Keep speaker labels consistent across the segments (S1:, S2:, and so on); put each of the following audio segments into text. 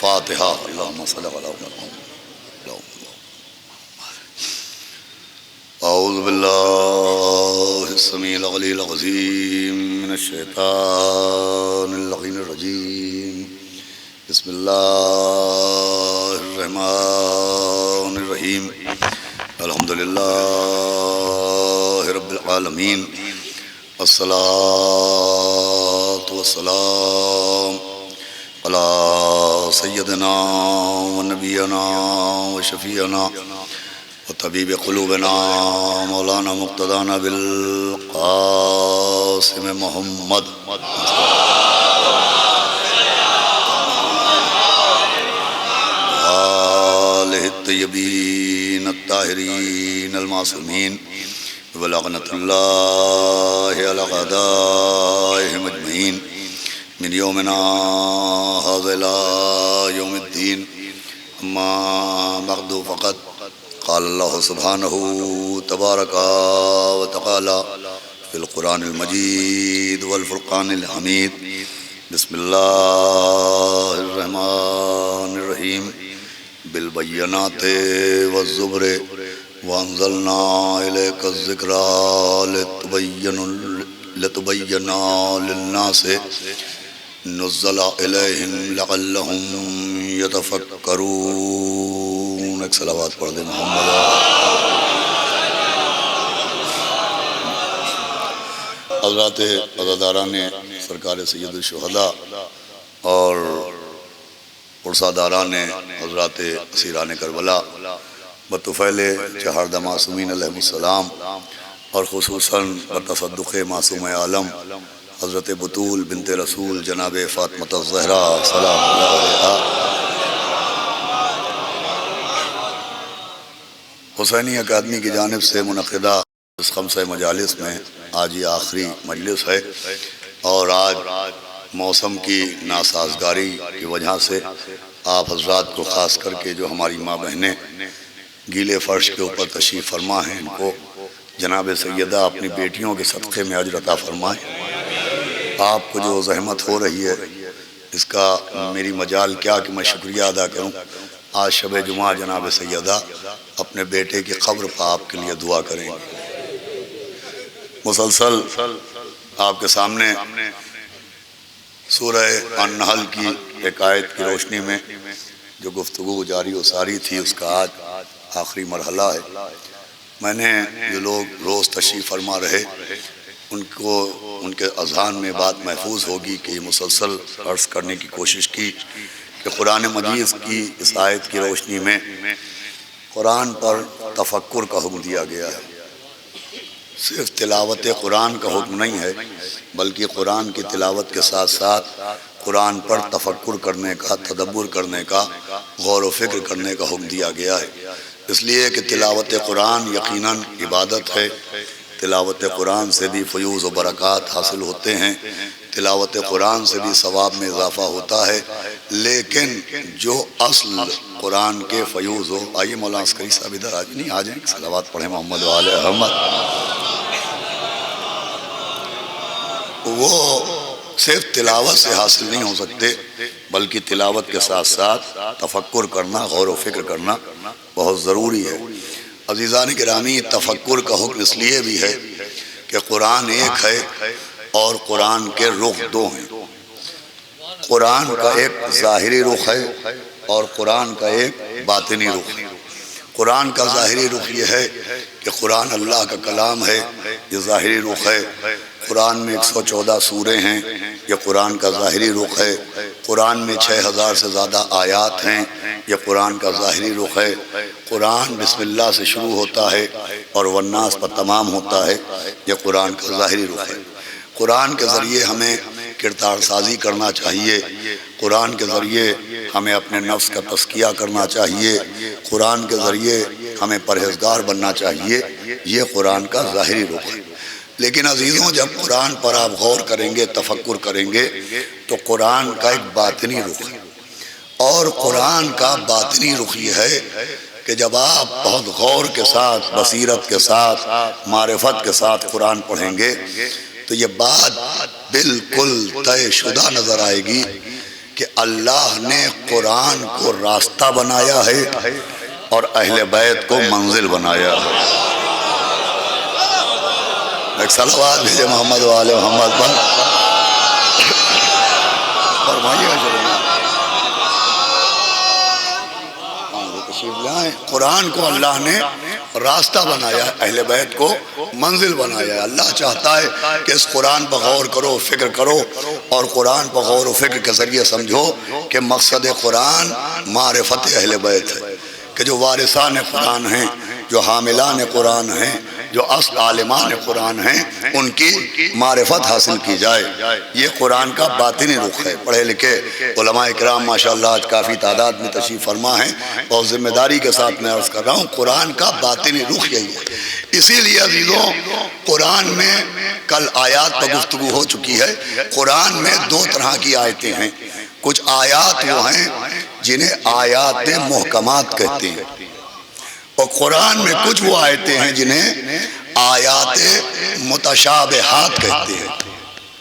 S1: الفاتحہ۔ اللہم صلی علی محمد۔ اعوذ باللہ السمیع العلیل العظیم من الشیطان اللعین الرجیم۔ بسم اللہ الرحمن الرحیم۔ الحمدللہ رب العالمین، الصلاۃ والسلام علی سیدنا و نبینا و شفیعنا و طبیب قلوبنا مولانا مقتدانا بالقاسم محمد آلہ الطیبین الطاہرین المعصومین ولعنۃ اللہ علی اعدائہم اجمعین من یومنا ھذا الی یوم الدین۔ اما بعد فقد قال اللہ سبحانہ تبارک و تعالی فی القرآن المجید والفرقان الحمید۔ بسم اللہ الرحمن الرحیم۔ بالبینات والزبر وانزلنا الیک الذکر لتبین للناس نزل الیہم لعلہم یتفکرون۔ ایک صلوات پڑھ دیں محمد۔ حضرات عزاداران سرکار سید الشہداء اور عرصاداران حضرات اسیران کربلا بطفیل چہاردہ معصومین علیہ السلام اور خصوصاً بتصدق معصوم عالم حضرت بطول بنت رسول جناب فاطمہ الزہرا سلام اللہ علیہا، حسینی اکیڈمی کی جانب سے منعقدہ اس خمسہ مجالس میں آج یہ آخری مجلس ہے، اور آج موسم کی ناسازگاری کی وجہ سے آپ حضرات کو خاص کر کے جو ہماری ماں بہنیں گیلے فرش کے اوپر تشریف فرما ہیں، ان کو جناب سیدہ اپنی بیٹیوں کے صدقے میں اجر عطا فرمائیں۔ آپ کو جو زحمت ہو رہی ہے اس کا میری مجال کیا کہ میں شکریہ ادا کروں۔ آج شب جمعہ جناب سیدہ اپنے بیٹے کی قبر پر آپ کے لیے دعا کریں گے۔ مسلسل آپ کے سامنے سورہ النحل کی ایک آیت کی روشنی میں جو گفتگو جاری و ساری تھی، اس کا آج آخری مرحلہ ہے۔ میں نے جو لوگ روز تشریف فرما رہے ان کو ان کے اذہان میں بات محفوظ ہوگی کہ یہ مسلسل عرض کرنے کی کوشش کی کہ قرآن مجید کی اس آیت کی روشنی میں قرآن پر تفکر کا حکم دیا گیا ہے۔ صرف تلاوت قرآن کا حکم نہیں ہے، بلکہ قرآن کی تلاوت کے ساتھ ساتھ قرآن پر تفکر کرنے کا، تدبر کرنے کا، غور و فکر کرنے کا حکم دیا گیا ہے۔ اس لیے کہ تلاوت قرآن یقیناً عبادت ہے، تلاوت قرآن سے بھی فیوز و برکات حاصل ہوتے ہیں، تلاوت قرآن سے بھی ثواب میں اضافہ ہوتا ہے، لیکن جو اصل قرآن کے فیوز ہو، آئیے مولانا عسکری صاحب ادھر آج نہیں آ جائیں، صلوات پڑھیں محمد و آل محمد، وہ صرف تلاوت سے حاصل نہیں ہو سکتے، بلکہ تلاوت کے ساتھ ساتھ تفکر کرنا، غور و فکر کرنا بہت ضروری ہے۔ عزیزان گرامی، تفکر کا حکم اس لیے بھی ہے کہ قرآن ایک ہے اور قرآن کے رخ دو ہیں۔ قرآن کا ایک ظاہری رخ ہے اور قرآن کا ایک باطنی رخ ہے۔ قرآن کا ظاہری رخ یہ ہے کہ قرآن اللہ کا کلام ہے، یہ ظاہری رخ ہے۔ قرآن میں 114 سورے ہیں، یہ قرآن کا ظاہری رخ ہے۔ قرآن میں 6000 سے زیادہ آیات ہیں، یہ قرآن کا ظاہری رخ ہے۔ قرآن بسم اللہ سے شروع ہوتا ہے اور والناس پر تمام ہوتا ہے، یہ قرآن کا ظاہری رخ ہے۔ قرآن کے ذریعے ہمیں کردار سازی کرنا چاہیے، قرآن کے ذریعے ہمیں اپنے نفس کا تزکیہ کرنا چاہیے، قرآن کے ذریعے ہمیں پرہیزگار بننا چاہیے، یہ قرآن کا ظاہری رخ ہے۔ لیکن عزیزوں، جب قرآن پر آپ غور کریں گے، تفکر کریں گے، تو قرآن کا ایک باطنی رخ ہے، اور قرآن کا باطنی رخ یہ ہے کہ جب آپ بہت غور کے ساتھ، بصیرت کے ساتھ، معرفت کے ساتھ قرآن پڑھیں گے تو یہ بات بالکل طے شدہ نظر آئے گی کہ اللہ نے قرآن کو راستہ بنایا ہے اور اہل بیت کو منزل بنایا ہے۔ ایک صلوات بھیجے محمد و آل محمد پر فرمائیے گا۔ تشریف لائیں۔ قرآن کو اللہ نے راستہ بنایا ہے، اہل بیت کو منزل بنایا ہے۔ اللہ چاہتا ہے کہ اس قرآن پر غور کرو، فکر کرو، اور قرآن پر غور و فکر کے ذریعے سمجھو کہ مقصد قرآن معرفت اہل بیت ہے، کہ جو وارثان قرآن ہیں، جو حاملان قرآن ہیں، جو اصل عالمان قرآن ہیں، ان کی معرفت حاصل کی جائے۔ یہ قرآن کا باطنی رخ ہے۔ پڑھے لکھے علماء اکرام ماشاءاللہ آج کافی تعداد میں تشریف فرما ہیں، اور ذمہ داری کے ساتھ میں عرض کر رہا ہوں قرآن کا باطنی رخ یہی ہے۔ اسی لیے عزیزوں، قرآن میں کل آیات پر گفتگو ہو چکی ہے۔ قرآن میں دو طرح کی آیتیں ہیں۔ کچھ آیات وہ ہیں جنہیں آیات محکمات کہتے ہیں، اور قرآن میں کچھ وہ آیتیں ہیں جنہیں آیات متشابہات کہتے ہیں۔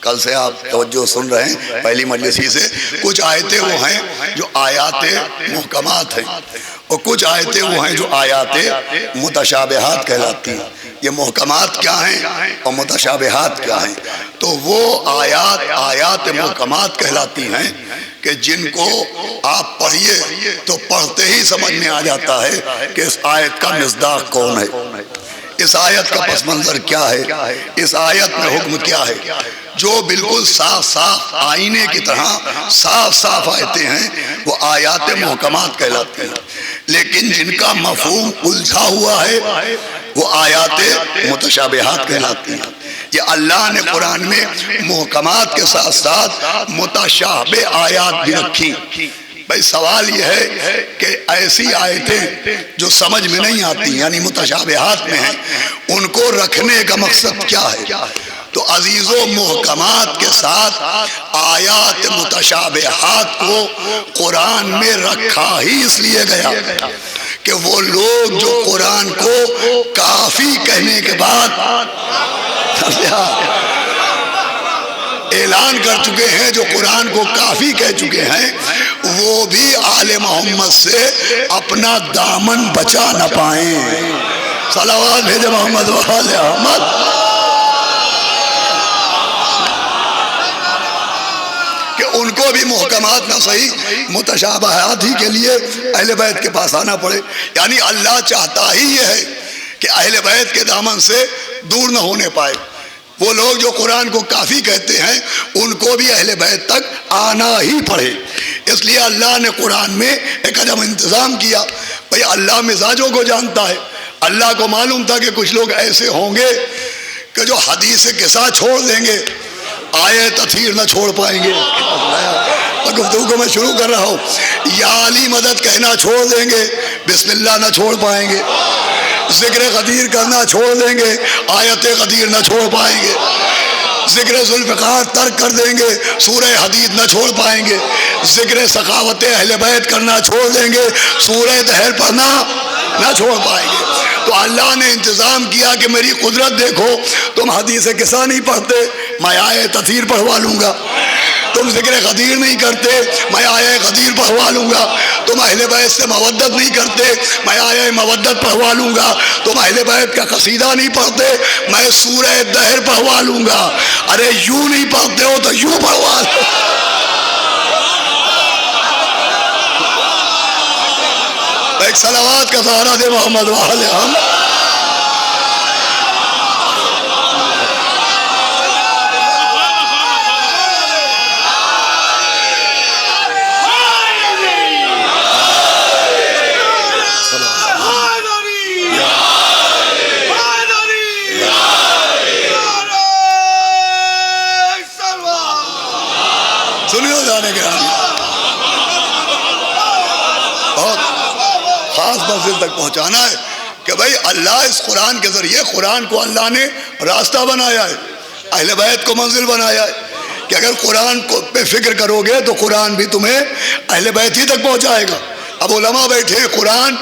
S1: کل سے آپ توجہ سن رہے ہیں پہلی مجلسی سے۔ کچھ آیتیں وہ ہیں جو آیات محکمات ہیں، اور کچھ آیتیں وہ ہیں جو آیات متشابہات کہلاتی ہیں۔ یہ محکمات کیا ہیں اور متشابہات کیا ہیں؟ تو وہ آیات محکمات کہلاتی ہیں کہ جن کو آپ پڑھیے تو پڑھتے ہی سمجھ میں آ جاتا ہے کہ اس آیت کا مصداق کون ہے، اس آیت کا پس منظر کیا ہے، اس آیت میں حکم کیا ہے۔ جو بالکل صاف صاف آئینے کی طرح صاف صاف آیتیں ہیں وہ آیات محکمات کہلاتی ہیں، لیکن جن کا مفہوم الجھا ہوا ہے وہ آیات متشابہات کہلاتی ہیں۔ یہ اللہ نے قرآن میں محکمات کے ساتھ ساتھ متشابہ آیات بھی رکھی۔ بھائی سوال یہ ہے کہ ایسی آیتیں جو سمجھ میں نہیں آتی یعنی متشابہات میں ہیں، ان کو رکھنے کا مقصد کیا ہے؟ تو عزیزو، محکمات کے ساتھ آیات متشابہات کو قرآن میں رکھا ہی اس لیے گیا کہ وہ لوگ جو قرآن کو کافی کہنے کے بعد اعلان کر چکے ہیں، جو قرآن کو کافی کہہ چکے ہیں، وہ بھی آل محمد سے اپنا دامن بچا نہ پائیں۔ صلوات بھیجے محمد و آل احمد۔ کہ ان کو بھی محکمات نہ صحیح متشابہات ہی کے لیے اہل بیت کے پاس آنا پڑے۔ یعنی اللہ چاہتا ہی یہ ہے کہ اہل بیت کے دامن سے دور نہ ہونے پائے۔ وہ لوگ جو قرآن کو کافی کہتے ہیں ان کو بھی اہل بیت تک آنا ہی پڑے۔ اس لیے اللہ نے قرآن میں ایک عجب انتظام کیا۔ بھئی اللہ مزاجوں کو جانتا ہے۔ اللہ کو معلوم تھا کہ کچھ لوگ ایسے ہوں گے کہ جو حدیث قصہ چھوڑ دیں گے، آیے تطہیر نہ چھوڑ پائیں گے۔ گفتگو کو میں شروع کر رہا ہوں، یا علی مدد کہنا چھوڑ دیں گے، بسم اللہ نہ چھوڑ پائیں گے۔ ذکر قدیر کرنا چھوڑ دیں گے، آیت قدیر نہ چھوڑ پائیں گے۔ ذکر ذوالفقار ترک کر دیں گے، سورہ حدید نہ چھوڑ پائیں گے۔ ذکر سخاوت اہل بیت کرنا چھوڑ دیں گے، سورہ دہر پڑھنا نہ چھوڑ پائیں گے۔ تو اللہ نے انتظام کیا کہ میری قدرت دیکھو، تم حدیث قصہ نہیں پڑھتے، میں آیے تطہیر پڑھوا لوں گا۔ تم ذکر قدیر نہیں کرتے، میں آیے قدیر پڑھوا لوں گا۔ تم اہل بیت سے مودت نہیں کرتے، میں آیے مودت پڑھوا لوں گا۔ تم اہل بیت کا قصیدہ نہیں پڑھتے، میں سورہ دہر پڑھوا لوں گا۔ ارے یوں نہیں پڑھتے ہو تو یوں پڑھوا لو۔ ایک صلوات کا سہارا دے محمد والے ہم۔ سنیو جانے کے بہت خاص منزل تک پہنچانا ہے کہ بھئی اللہ اس قرآن کے ذریعے، قرآن کو اللہ نے راستہ بنایا ہے، اہل بیت کو منزل بنایا ہے کہ اگر قرآن کو پہ فکر کرو گے تو قرآن بھی تمہیں اہل بیت ہی تک پہنچائے گا۔ اب علماء بیٹھے، قرآن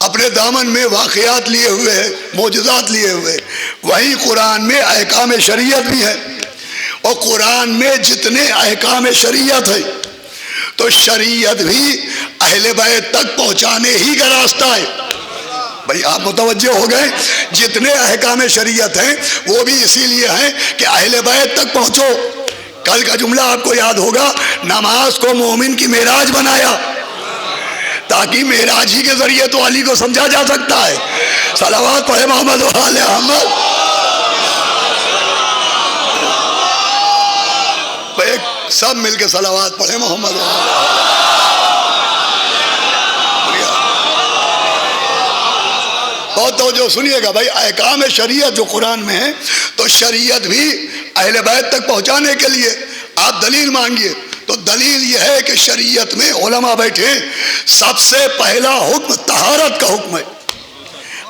S1: اپنے دامن میں واقعات لیے ہوئے ہیں، معجزات لیے ہوئے، وہیں قرآن میں احکام شریعت بھی ہے، اور قرآن میں جتنے احکام شریعت ہے تو شریعت بھی اہل بیت تک پہنچانے ہی کا راستہ ہے. بھائی آپ متوجہ ہو گئے, جتنے احکام شریعت ہیں وہ بھی اسی لیے ہیں کہ اہل بیت تک پہنچو. کل کا جملہ آپ کو یاد ہوگا, نماز کو مومن کی معراج بنایا تاکہ معراج ہی کے ذریعے تو علی کو سمجھا جا سکتا ہے. صلوات پڑھے محمد و آل احمد. سب مل کے صلوات پڑھے محمد و آل احمد. بہت توجہ سنیے گا بھائی, احکام شریعت جو قرآن میں ہے تو شریعت بھی اہل بیت تک پہنچانے کے لیے آپ دلیل مانگیے. تو دلیل یہ ہے کہ شریعت میں علماء بیٹھے, سب سے پہلا حکم طہارت کا حکم ہے.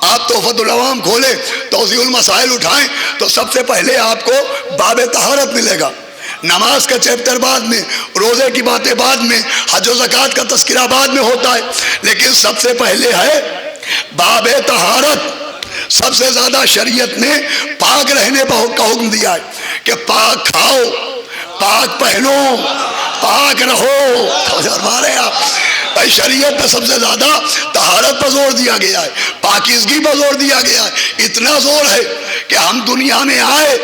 S1: آپ تحفۃ العوام کھولے, توضیح المسائل اٹھائیں تو سب سے پہلے آپ کو باب طہارت ملے گا. نماز کا چیپٹر بعد میں, روزے کی باتیں بعد میں, حج و زکوٰۃ کا تذکرہ بعد میں ہوتا ہے, لیکن سب سے پہلے ہے باب طہارت. سب سے زیادہ شریعت نے پاک رہنے کا حکم دیا ہے کہ پاک کھاؤ, پاک پہنو, پاک رہو. ہمارے یہاں شریعت پہ سب سے زیادہ طہارت پر زور دیا گیا ہے, پاکیزگی پر زور دیا گیا ہے. اتنا زور ہے کہ ہم دنیا میں آئے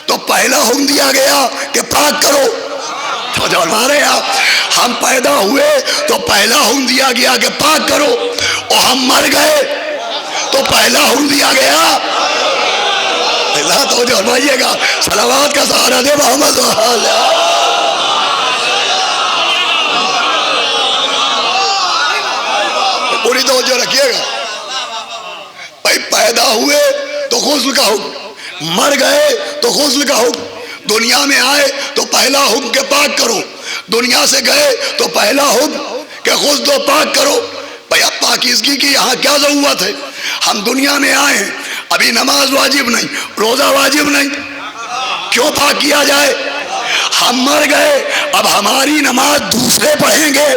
S1: تو پہلا حکم دیا گیا کہ پاک کرو. ہمارے یہاں ہم پیدا ہوئے تو پہلا حکم دیا گیا کہ پاک کرو, اور ہم مر گئے تو پہلا حکم دیا گیا. اللہ توجہ فرمائیے گا, صلوات کا سہارا دے محمد و آل احمد. پوری توجہ رکھیے گا بھائی. پیدا ہوئے تو غسل کا حکم, مر گئے تو غسل کا حکم, دنیا میں آئے تو پہلا حکم کہ پاک کرو, دنیا سے گئے تو پہلا حکم کہ غسل و پاک کرو. بھائی اب پاکیزگی کی یہاں کیا ضرورت ہے؟ ہم دنیا میں آئے ہیں, ابھی نماز واجب نہیں, روزہ واجب نہیں, کیوں پاک کیا جائے؟ ہم مر گئے, اب ہماری نماز دوسرے پڑھیں گے.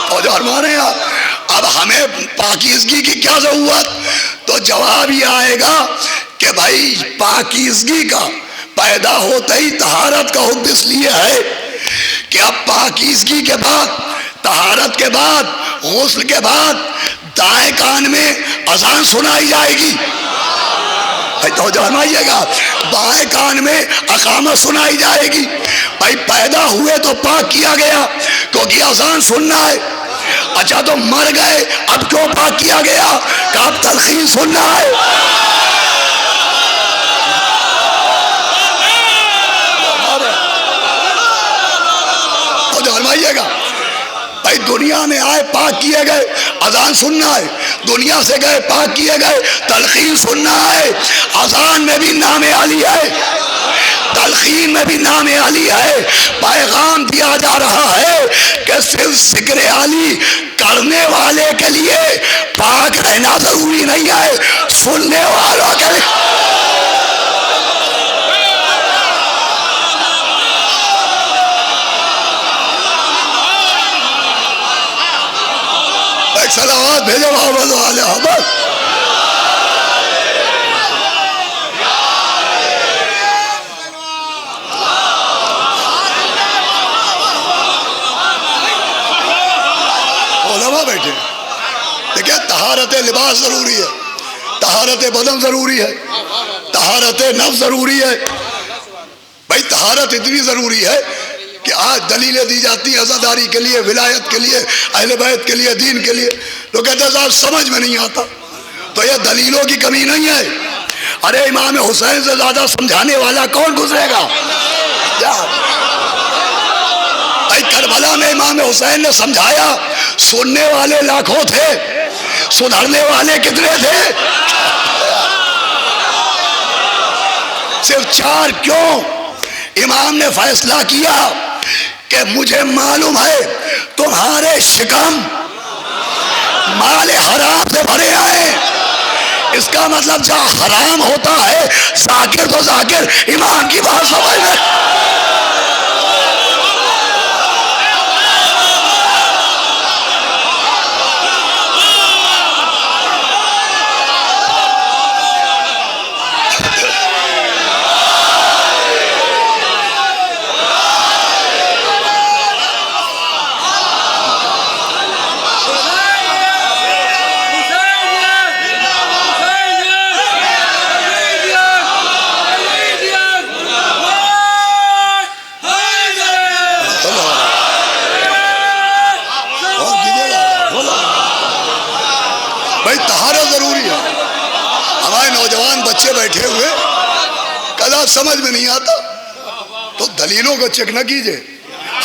S1: اور جو ہمارے یہاں اب ہمیں پاکیزگی کی کیا ضرورت؟ تو جواب یہ آئے گا کہ بھائی پاکیزگی کا پیدا ہوتا ہی طہارت کا حکم اس لیے ہے کہ اب پاکیزگی کے بعد, طہارت کے بعد, غسل کے بعد دائیں کان میں اذان سنائی جائے گی. توجہ فرمائیے گا, بائیں کان میں اقامت سنائی جائے گی. بھائی پیدا ہوئے تو پاک کیا گیا کیونکہ اذان سننا ہے. اچھا تو مر گئے, اب کیوں پاک کیا گیا؟ کہ اب تلقین سننا ہے. فرمائیے گا بھائی, دنیا میں آئے پاک کیے گئے, اذان سننا ہے. دنیا سے گئے پاک کیے گئے, تلقین سننا ہے. اذان میں بھی نام علی ہے, تلقین میں بھی نام علی ہے. پیغام دیا جا رہا ہے کہ صرف ذکر علی کرنے والے کے لیے پاک رہنا ضروری نہیں ہے, سننے والوں کے لیے. صلوات بھیجو محمد و آل احمد. علماء بیٹھے دیکھیں, طہارت لباس ضروری ہے, طہارت بدن ضروری ہے, طہارت نفس ضروری ہے. بھائی طہارت اتنی ضروری ہے کہ آج دلیلیں دی جاتی ہیں عزاداری کے لیے, ولایت کے لیے, اہل بیت کے لیے, دین کے لیے. لوگ کہتے ہیں صاحب سمجھ میں نہیں آتا. تو یہ دلیلوں کی کمی نہیں ہے. ارے امام حسین سے زیادہ سمجھانے والا کون گزرے گا؟ بھائی کربلا میں امام حسین نے سمجھایا, سننے والے لاکھوں تھے, سدھرنے والے کتنے تھے؟ صرف 4. کیوں؟ امام نے فیصلہ کیا کہ مجھے معلوم ہے تمہارے شکم مال حرام سے بھرے آئے. اس کا مطلب جہاں حرام ہوتا ہے ذاکر تو ذاکر امام کی بات سمجھ میں. بھائی طہارت ضروری ہے. ہمارے نوجوان بچے بیٹھے ہوئے کدا سمجھ میں نہیں آتا تو دلیلوں کو چیک نہ کیجئے,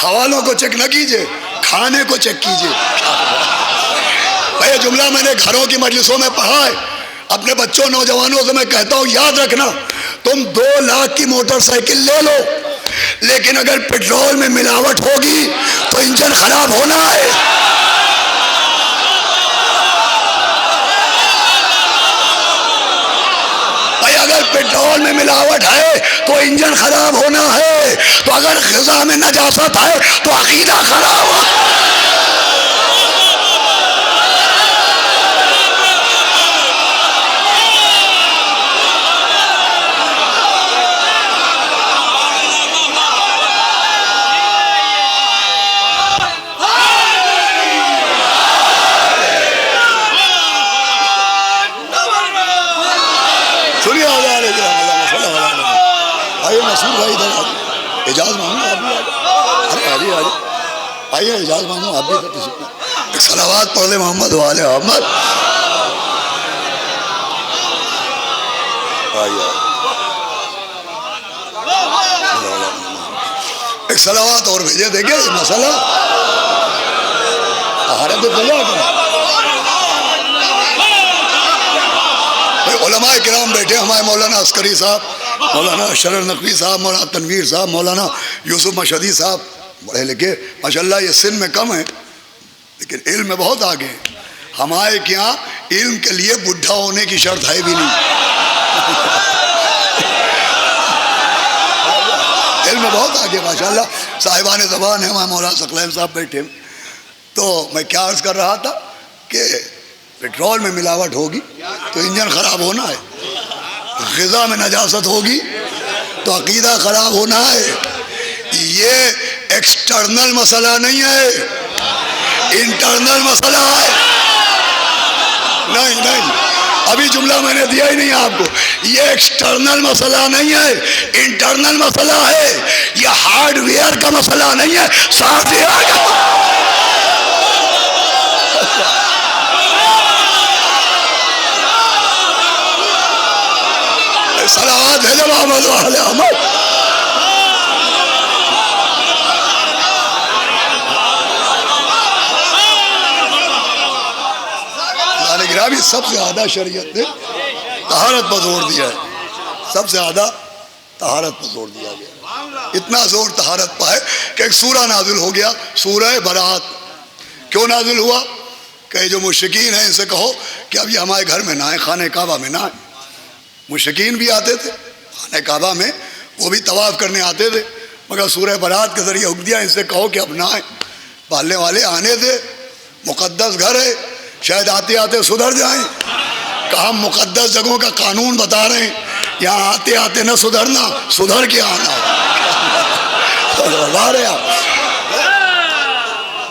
S1: حوالوں کو چیک نہ کیجئے, کھانے کو چیک کیجئے. بھائی جملہ میں نے گھروں کی مجلسوں میں پڑھا ہے. اپنے بچوں نوجوانوں سے میں کہتا ہوں یاد رکھنا, تم 2 لاکھ کی موٹر سائیکل لے لو, لیکن اگر پیٹرول میں ملاوٹ ہوگی تو انجن خراب ہونا ہے. اگر پیٹرول میں ملاوٹ ہے تو انجن خراب ہونا ہے, تو اگر غذا میں نجاست ہے تو عقیدہ خراب ہو. اجازت مانگو آپ بھی آجائے, آئیے اجازت مانگو آپ بھی. صلوات پڑھ لے محمد والے محمد. ایک صلوات اور بھیجے, دیکھیں یہ مسئلہ طہارت دلیا کا. علماء کرام بیٹھے, ہمارے مولانا عسکری صاحب, مولانا شرر نقوی صاحب, مولانا تنویر صاحب, مولانا یوسف مشہدی صاحب, پڑھے لکھے ماشاءاللہ. یہ سن میں کم ہیں لیکن علم میں بہت آگے ہیں. ہمارے یہاں علم کے لیے بڈھا ہونے کی شرط ہے بھی نہیں. علم میں بہت آگے ماشاءاللہ. صاحبان زبان ہیں ہمارے مولانا ثقلین صاحب بیٹھے. تو میں کیا عرض کر رہا تھا کہ پیٹرول میں ملاوٹ ہوگی تو انجن خراب ہونا ہے, غذا میں نجاست ہوگی تو عقیدہ خراب ہونا ہے. یہ ایکسٹرنل مسئلہ نہیں ہے, انٹرنل مسئلہ ہے. نہیں, ابھی جملہ میں نے دیا ہی نہیں آپ کو. یہ ایکسٹرنل مسئلہ نہیں ہے, انٹرنل مسئلہ ہے. یہ ہارڈ ویئر کا مسئلہ نہیں ہے, سافٹ ویئر کا. صلوات ہے جب محمد والے محمد. گرامی سب سے زیادہ شریعت نے طہارت پر زور دیا ہے, سب سے زیادہ طہارت پر زور دیا گیا. اتنا زور طہارت پر ہے کہ ایک سورہ نازل ہو گیا, سورہ برات. کیوں نازل ہوا کہ جو مشرکین ہیں ان سے کہو کہ اب یہ ہمارے گھر میں نہ آئے, خانہ کعبہ میں نہ آئے. مشرکین بھی آتے تھے خانہ کعبہ میں, وہ بھی طواف کرنے آتے تھے, مگر سورہ برات کے ذریعے حکم دیا ان سے کہو کہ اب نہ آئیں. پالنے والے آنے تھے, مقدس گھر ہے, شاید آتے آتے سدھر جائیں. کہا ہم مقدس جگہوں کا قانون بتا رہے ہیں, یہاں آتے آتے نہ سدھرنا, سدھر کے آنا.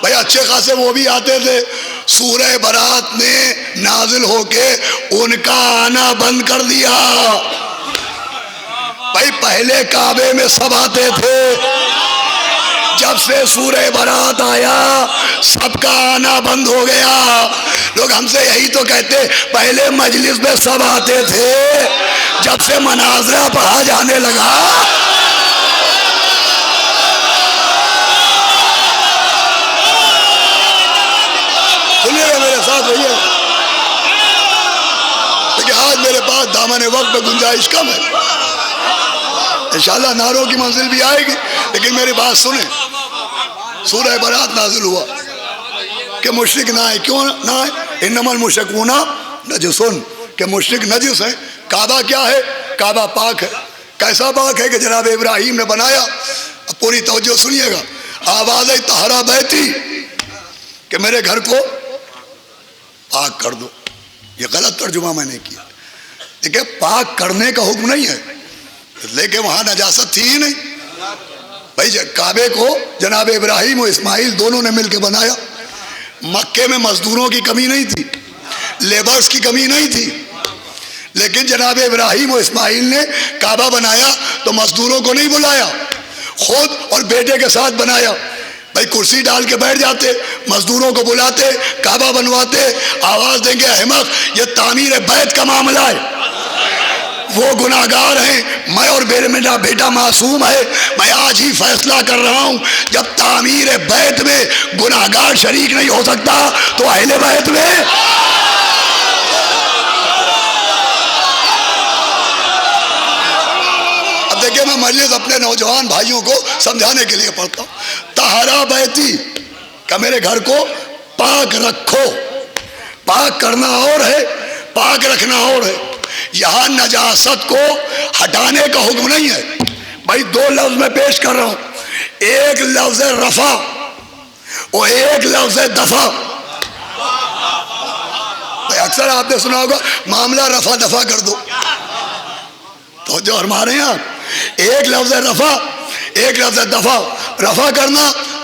S1: بھائی اچھے خاصے وہ بھی آتے تھے. سورہ برات نے نازل ہو کے ان کا آنا بند کر دیا. بھائی پہلے کعبے میں سب آتے تھے, جب سے سورہ برات آیا سب کا آنا بند ہو گیا. لوگ ہم سے یہی تو کہتے, پہلے مجلس میں سب آتے تھے, جب سے مناظرہ پڑھا جانے لگا میرے ساتھ رہیے. لیکن آج میرے پاس دامن وقت میں گنجائش کم ہے, انشاءاللہ نعروں کی منزل بھی آئے گی, لیکن میری بات سنیں. سورہ برات نازل ہوا کہ مشرک نہ آئے. کیوں نہ آئے؟ انما المشرکون نجس, کہ مشرک نجس ہے. کعبہ کیا ہے؟ کعبہ پاک ہے. کیسا پاک ہے کہ جناب ابراہیم نے بنایا. اب پوری توجہ سنیے گا. آواز طہرا بیتی, کہ میرے گھر کو پاک کر دو. یہ غلط ترجمہ میں نے کیا. دیکھیں پاک کرنے کا حکم نہیں ہے, لیکن وہاں نجاست تھی ہی نہیں. بھائی کعبے کو جناب ابراہیم و اسماعیل دونوں نے مل کے بنایا. مکے میں مزدوروں کی کمی نہیں تھی, لیبرز کی کمی نہیں تھی, لیکن جناب ابراہیم و اسماعیل نے کعبہ بنایا تو مزدوروں کو نہیں بلایا, خود اور بیٹے کے ساتھ بنایا. بھائی کرسی ڈال کے بیٹھ جاتے، مزدوروں کو بلاتے، کعبہ بنواتے، آواز دیں گے احمق، یہ تعمیر بیت کا معاملہ ہے، وہ گناہگار ہیں، میں اور میرا بیٹا معصوم ہے، میں آج ہی فیصلہ کر رہا ہوں جب تعمیر بیت میں گناہگار شریک نہیں ہو سکتا تو اہل بیت میں دیکھیں میں مجلس اپنے نوجوان بھائیوں کو سمجھانے کے لیے پڑھتا ہوں، طہارا بیتی کہ میرے گھر کو پاک رکھو، پاک کرنا اور ہے، پاک رکھنا اور ہے، یہاں نجاست کو ہٹانے کا حکم نہیں ہے۔ بھائی دو لفظ میں پیش کر رہا ہوں، ایک لفظ رفع اور ایک لفظ دفع۔ بھائی اکثر آپ نے سنا ہوگا معاملہ رفع دفع کر دو، تو جو ہمارے یہاں ایک لفظ رفع ایک لفظ دفع، رفع کرنا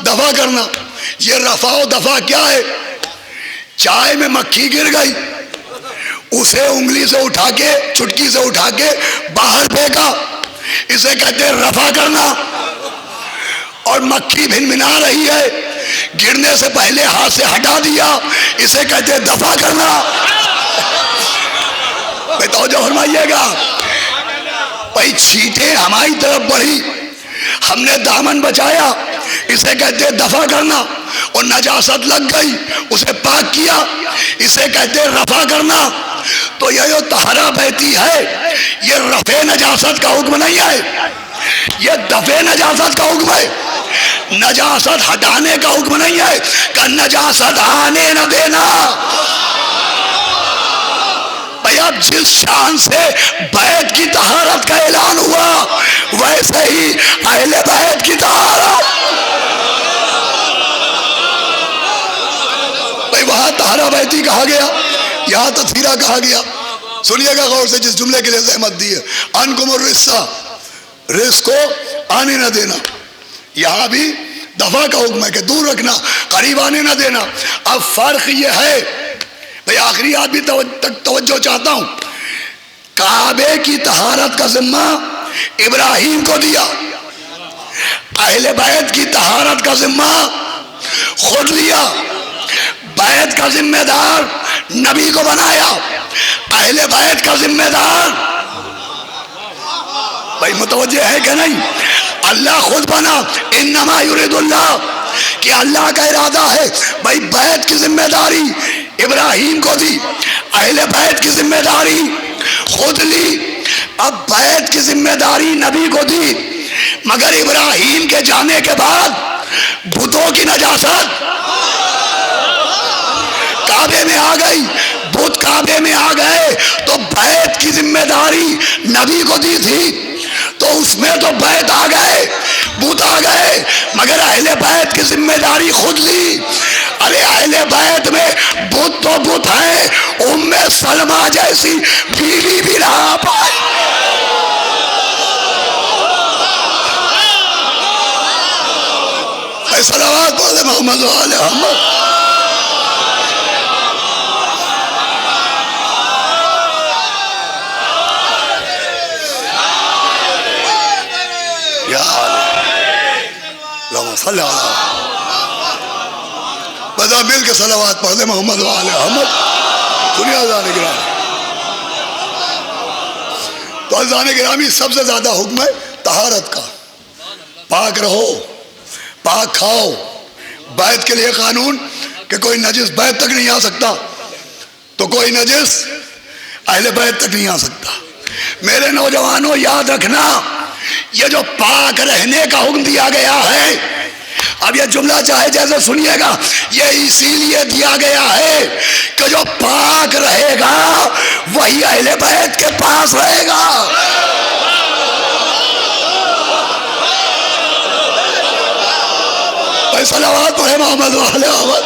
S1: دفع کرنا۔ یہ رفع و دفع کیا ہے؟ چائے میں مکھی گر گئی، اسے انگلی سے اٹھا کے چٹکی سے اٹھا کے باہر پھینکا، اسے کہتے ہیں رفع کرنا۔ اور مکھی بھنبھنا رہی ہے، گرنے سے پہلے ہاتھ سے ہٹا دیا، اسے کہتے ہیں دفع کرنا۔ بھائی توجہ فرمائیے گا، بھائی چھینٹیں ہماری طرف بڑھی، ہم نے دامن بچایا، اسے کہتے ہیں دفع کرنا۔ اور نجاست لگ گئی، اسے پاک کیا، اسے کہتے ہیں رفع کرنا۔ تو یہ جو طہارا بیتی ہے، یہ رفع نجاست کا حکم نہیں ہے، یہ دفع نجاست کا حکم ہے، نجاست ہٹانے کا حکم نہیں ہے کہ نجاست آنے نہ دینا۔ بھائی اب جس شان سے بیت کی طہارت کا اعلان ہوا، ویسے ہی اہل بیت کی طہارت۔ بھائی وہاں طہارا بیتی کہا گیا، یہاں تطہیرہ کہا گیا۔ سنیے گا غور سے جس جملے کے لیے زحمت دی ہے، انکم الرسا، رزق کو آنے نہ دینا، یہاں بھی دفع کا حکم ہے کہ دور رکھنا، قریب آنے نہ دینا۔ اب فرق یہ ہے، بھئی آخری آدمی تک توجہ چاہتا ہوں، کعبے کی طہارت کا ذمہ ابراہیم کو دیا، اہل بیت کی طہارت کا ذمہ خود لیا، بیت کا ذمہ دار نبی کو بنایا، اہل بیت کا ذمہ دار۔ بھائی متوجہ ہے کہ نہیں؟ اللہ خود بنا، انما یرید اللہ، کہ اللہ کا ارادہ ہے بھائی بیت کی ذمہ داری ابراہیم کو دی، اہل بیت کی ذمہ داری خود لی۔ اب بیت کی ذمہ داری نبی کو دی، مگر ابراہیم کے جانے کے بعد بتوں کی نجاست کعبے میں آ گئی، بت کعبے میں آ گئے، تو بیت کی ذمہ داری نبی کو دی تھی، تو اس میں تو بیت آ گئے، بت آ گئے، مگر اہل بیت کی ذمہ داری خود لی۔ ارے اہل بیت میں بت تو بت ہے، ام سلمہ جیسی بیوی بھی رہا پائے۔ صلوات پڑھ دے محمد و آل محمد۔ یا اللہم صلی اللہ، بدا مل کے صلوات پڑھ دے محمد و آل محمد۔ سنیے اذان گرامی، تو اذان گرامی سب سے زیادہ حکم ہے طہارت کا، پاک رہو، پاک کھاؤ۔ بیت کے لیے قانون کہ کوئی نجس بیت تک نہیں آ سکتا، تو کوئی نجس اہل بیت تک نہیں آ سکتا۔ میرے نوجوانوں یاد رکھنا، یہ جو پاک رہنے کا حکم دیا گیا ہے، اب یہ جملہ چاہے جیسے سنیے گا، یہ اسی لیے دیا گیا ہے کہ جو پاک رہے گا وہی اہل بیت کے پاس رہے گا۔ صلوات پڑھے محمد و آل محمد۔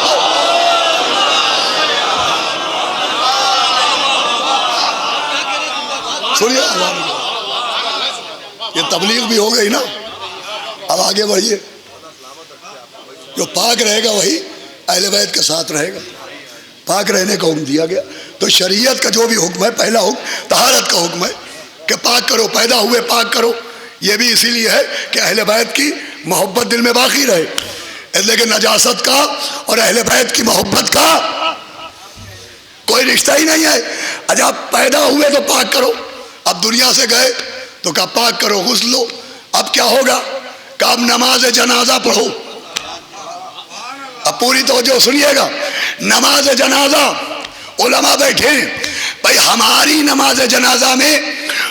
S1: سنیے یہ تبلیغ بھی ہو گئی نا، اب آگے بڑھیے۔ جو پاک رہے گا وہی اہل بیت کے ساتھ رہے گا، پاک رہنے کا حکم دیا گیا۔ تو شریعت کا جو بھی حکم ہے، پہلا حکم طہارت کا حکم ہے کہ پاک کرو، پیدا ہوئے پاک کرو، یہ بھی اسی لیے ہے کہ اہل بیت کی محبت دل میں باقی رہے۔ لیکن نجاست کا اور اہل بیت کی محبت کا کوئی رشتہ ہی نہیں ہے. اچھا پیدا ہوئے تو پاک کرو, اب دنیا سے گئے تو کہا پاک کرو, غسل لو. اب کیا ہوگا؟ کہ اب نماز جنازہ پڑھو. اب پوری توجہ سنیے گا. نماز جنازہ علماء بیٹھے ہیں بھائی, ہماری نماز جنازہ میں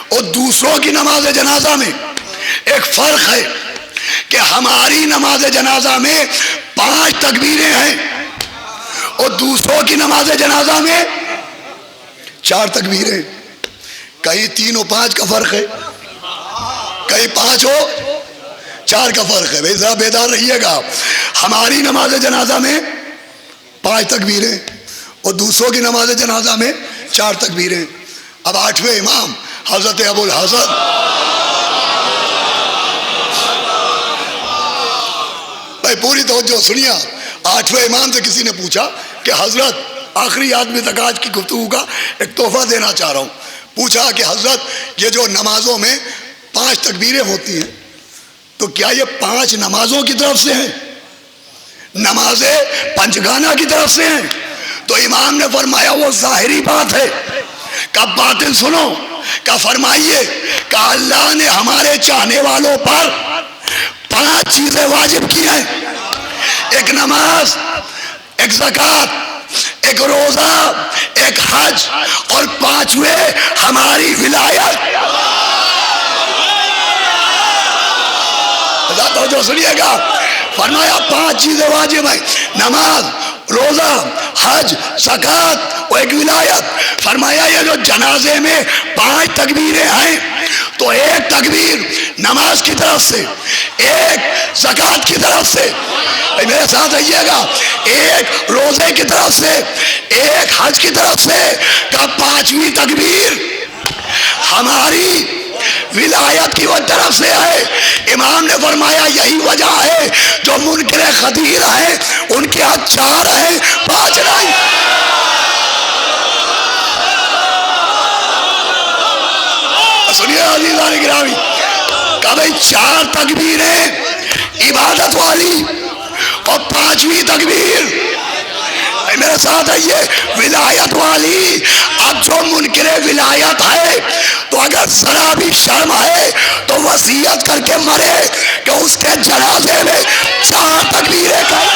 S1: اور دوسروں کی نماز جنازہ میں ایک فرق ہے کہ ہماری نماز جنازہ میں 5 تکبیریں ہیں اور دوسروں کی نماز جنازہ میں 4 تکبیریں. کہیں 3 اور 5 کا فرق ہے, کہیں 5 اور 4 کا فرق ہے. بھائی ذرا بیدار رہیے گا. ہماری نماز جنازہ میں 5 تکبیریں اور دوسروں کی نماز جنازہ میں 4 تکبیریں. اب 8ویں امام حضرت ابو الحسن بھائی پوری توجہ سنیے. 8ویں امام سے کسی نے پوچھا کہ حضرت آخری آدمی تک آج کی گفتگو کا ایک تحفہ دینا چاہ رہا ہوں. پوچھا کہ حضرت یہ جو نمازوں میں 5 تکبیریں ہوتی ہیں تو کیا یہ 5 نمازوں کی طرف سے ہیں, نمازیں پنجگانہ کی طرف سے ہیں؟ تو امام نے فرمایا وہ ظاہری بات ہے. کہ باطن سنو, کہ فرمائیے کہ اللہ نے ہمارے چاہنے والوں پر 5 چیزیں واجب کی ہیں, ایک نماز, ایک زکوٰۃ, ایک روزہ, ایک حج, اور 5ویں ہماری ولایت. جو سنیے گا, فرمایا 5 چیزیں واجب ہیں, نماز, روزہ, حج, زکوٰۃ اور ایک ولایت. فرمایا یہ جو جنازے میں 5 تکبیریں ہیں تو ایک تکبیر نماز کی طرف سے, ایک زکوٰۃ کی طرف سے, میرے ساتھ رہیے گا, ایک روزے کی طرف سے, ایک حج کی طرف سے, کا 5ویں تکبیر ہماری ولایت کی وہ طرف سے ہے. امام نے فرمایا یہی وجہ ہے جو منکر خطیر ہیں ان کے ہاتھ 4 ہیں, 5 نہیں. سنیے عزیزان گرامی, کہ بھائی 4 تکبیریں عبادت والی اور 5ویں تکبیر میرے ساتھ ہے یہ ولایت والی. اب جو منکر ولایت ہے تو اگر ذرا بھی شرم ہے تو وصیت کر کے مرے کہ اس کے جنازے میں 4 تکبیریں کرے.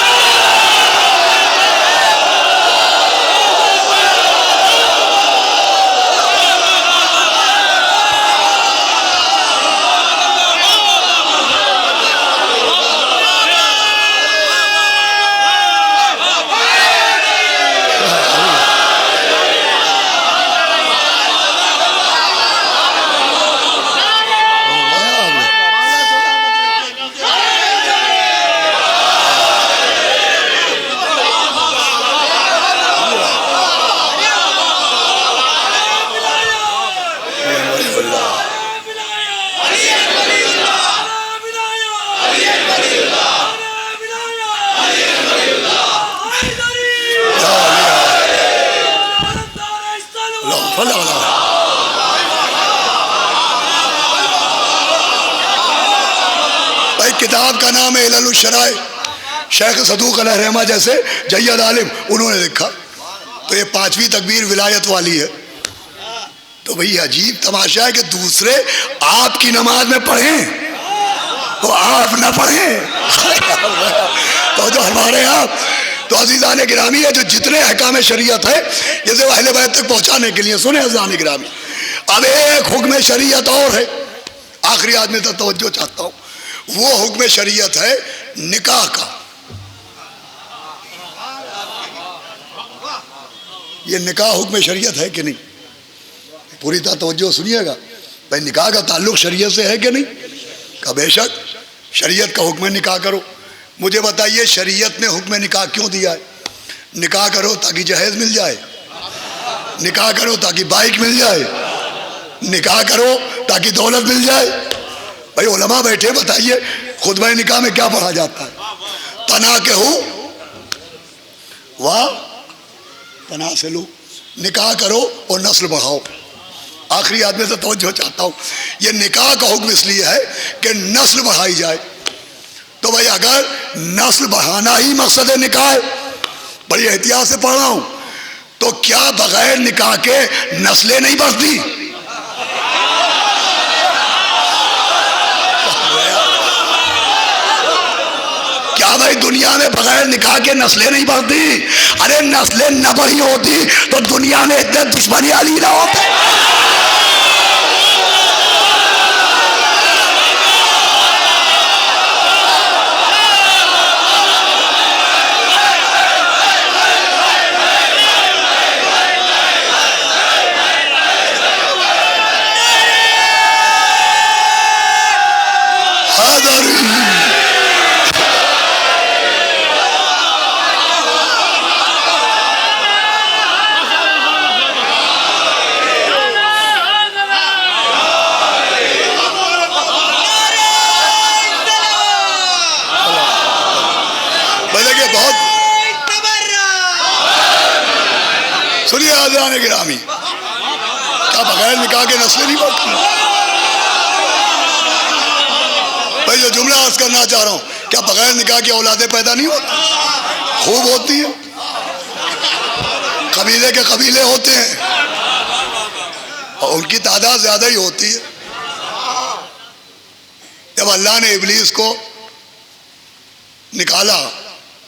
S1: کتاب کا نام ہے علل الشرائع, شیخ صدوق علیہ رحمہ جیسے جید عالم انہوں نے لکھا. تو یہ 5ویں تکبیر ولایت والی ہے. تو بھئی عجیب تماشا ہے کہ دوسرے آپ کی نماز میں پڑھیں تو آپ نہ پڑھیں. تو جو ہمارے آپ تو عزیزان گرامی ہے جو جتنے احکام شریعت ہے جسے وہ اہل بیت تک پہنچانے کے لیے سنیں عزیزان گرامی. اب ایک حکم شریعت اور ہے, آخری آدمی تک توجہ چاہتا ہوں. وہ حکم شریعت ہے نکاح کا. یہ نکاح حکم شریعت ہے کہ نہیں؟ پوری طرح توجہ سنیے گا. بھائی نکاح کا تعلق شریعت سے ہے کہ نہیں؟ کہ بے شک شریعت کا حکم نکاح کرو. مجھے بتائیے شریعت نے حکم نکاح کیوں دیا ہے؟ نکاح کرو تاکہ جہیز مل جائے, نکاح کرو تاکہ بائک مل جائے, نکاح کرو تاکہ دولت مل جائے. بھائی علماء بیٹھے, بتائیے خطبہ نکاح میں کیا پڑھا جاتا ہے؟ تناکحوا وتناسلوا, نکاح کرو اور نسل بڑھاؤ. آخری آدمی سے توجہ چاہتا ہوں, یہ نکاح کا حکم اس لیے ہے کہ نسل بڑھائی جائے. تو بھائی اگر نسل بڑھانا ہی مقصد نکاح ہے، بڑی احتیاط سے پڑھ رہا ہوں، تو کیا بغیر نکاح کے نسلیں نہیں بڑھتی؟ کیا بھائی دنیا میں بغیر نکاح کے نسلیں نہیں بڑھتی؟ ارے نسلیں نہ بڑھی ہوتی تو دنیا میں اتنے دشمنی علی نہ ہوتے۔ سنیے حاضران گرامی، کیا بغیر نکاح کے نسلیں نہیں بڑھتی؟ بھائی جو جملہ عرض کرنا چاہ رہا ہوں، کیا بغیر نکاح کی اولادیں پیدا نہیں ہوتی؟ خوب ہوتی ہیں، قبیلے کے قبیلے ہوتے ہیں اور ان کی تعداد زیادہ ہی ہوتی ہے۔ جب اللہ نے ابلیس کو نکالا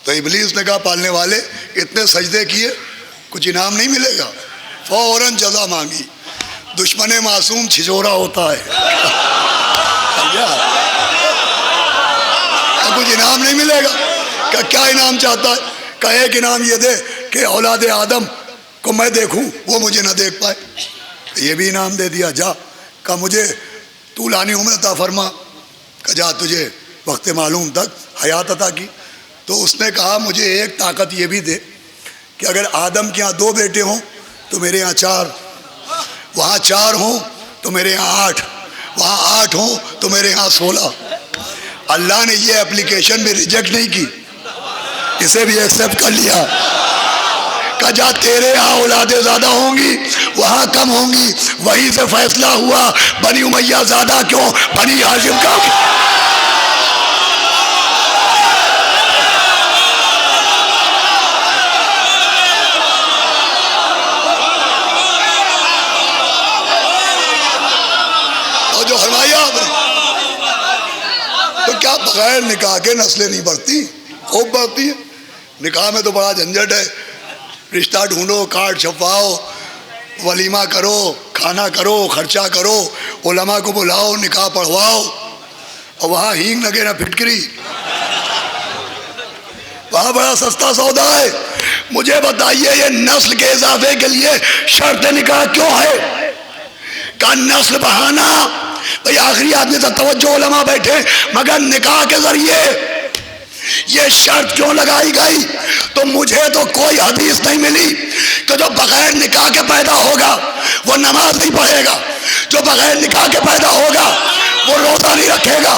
S1: تو ابلیس نے کہا پالنے والے اتنے سجدے کیے، کچھ انعام نہیں ملے گا؟ فوراً جزا مانگی۔ دشمن معصوم چھچورا ہوتا ہے، کچھ انعام نہیں ملے گا؟ کیا انعام چاہتا ہے؟ کہ ایک انعام یہ دے کہ اولاد آدم کو میں دیکھوں، وہ مجھے نہ دیکھ پائے۔ یہ بھی انعام دے دیا۔ جا کہ مجھے طولانی عمر عطا فرما، کہ جا تجھے وقت معلوم تک حیات عطا کی۔ تو اس نے کہا مجھے ایک طاقت یہ بھی دے کہ اگر آدم کے ہاں 2 بیٹے ہوں تو میرے یہاں 4، وہاں 4 ہوں تو میرے یہاں 8، وہاں 8 ہوں تو میرے یہاں 16۔ اللہ نے یہ اپلیکیشن بھی ریجیکٹ نہیں کی، اسے بھی ایکسیپٹ کر لیا۔ کہ جا تیرے یہاں اولادیں زیادہ ہوں گی، وہاں کم ہوں گی۔ وہیں سے فیصلہ ہوا بنی امیہ زیادہ کیوں، بنی ہاشم کم۔ جو فرمایا آپ نے، تو کیا بغیر نکاح کے نسلیں نہیں بڑھتی؟ خوب بڑھتی ہے۔ نکاح میں تو بڑا جھنجھٹ ہے، رشتہ ڈھونڈو، کارڈ چھپواؤ، ولیمہ کرو، کھانا کرو، خرچہ کرو، علماء کو بلاؤ، نکاح پڑھواؤ، اور وہاں ہینگ لگے نہ پھٹکری، وہاں بڑا سستا سودا ہے۔ مجھے بتائیے یہ نسل کے اضافے کے لیے شرط نکاح کیوں ہے؟ کہ نسل بڑھانا، بھئی آخری آدمی تک توجہ علماء بیٹھے، مگر نکاح کے ذریعے یہ شرط کیوں لگائی گئی؟ تو مجھے تو کوئی حدیث نہیں ملی کہ جو بغیر نکاح کے پیدا ہوگا وہ نماز نہیں پڑھے گا، جو بغیر نکاح کے پیدا ہوگا وہ روزہ نہیں رکھے گا،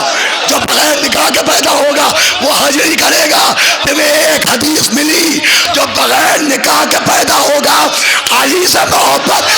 S1: جو بغیر نکاح کے پیدا ہوگا وہ حج نہیں کرے گا۔ تمہیں ایک حدیث ملی جو بغیر نکاح کے پیدا ہوگا علی سے محبت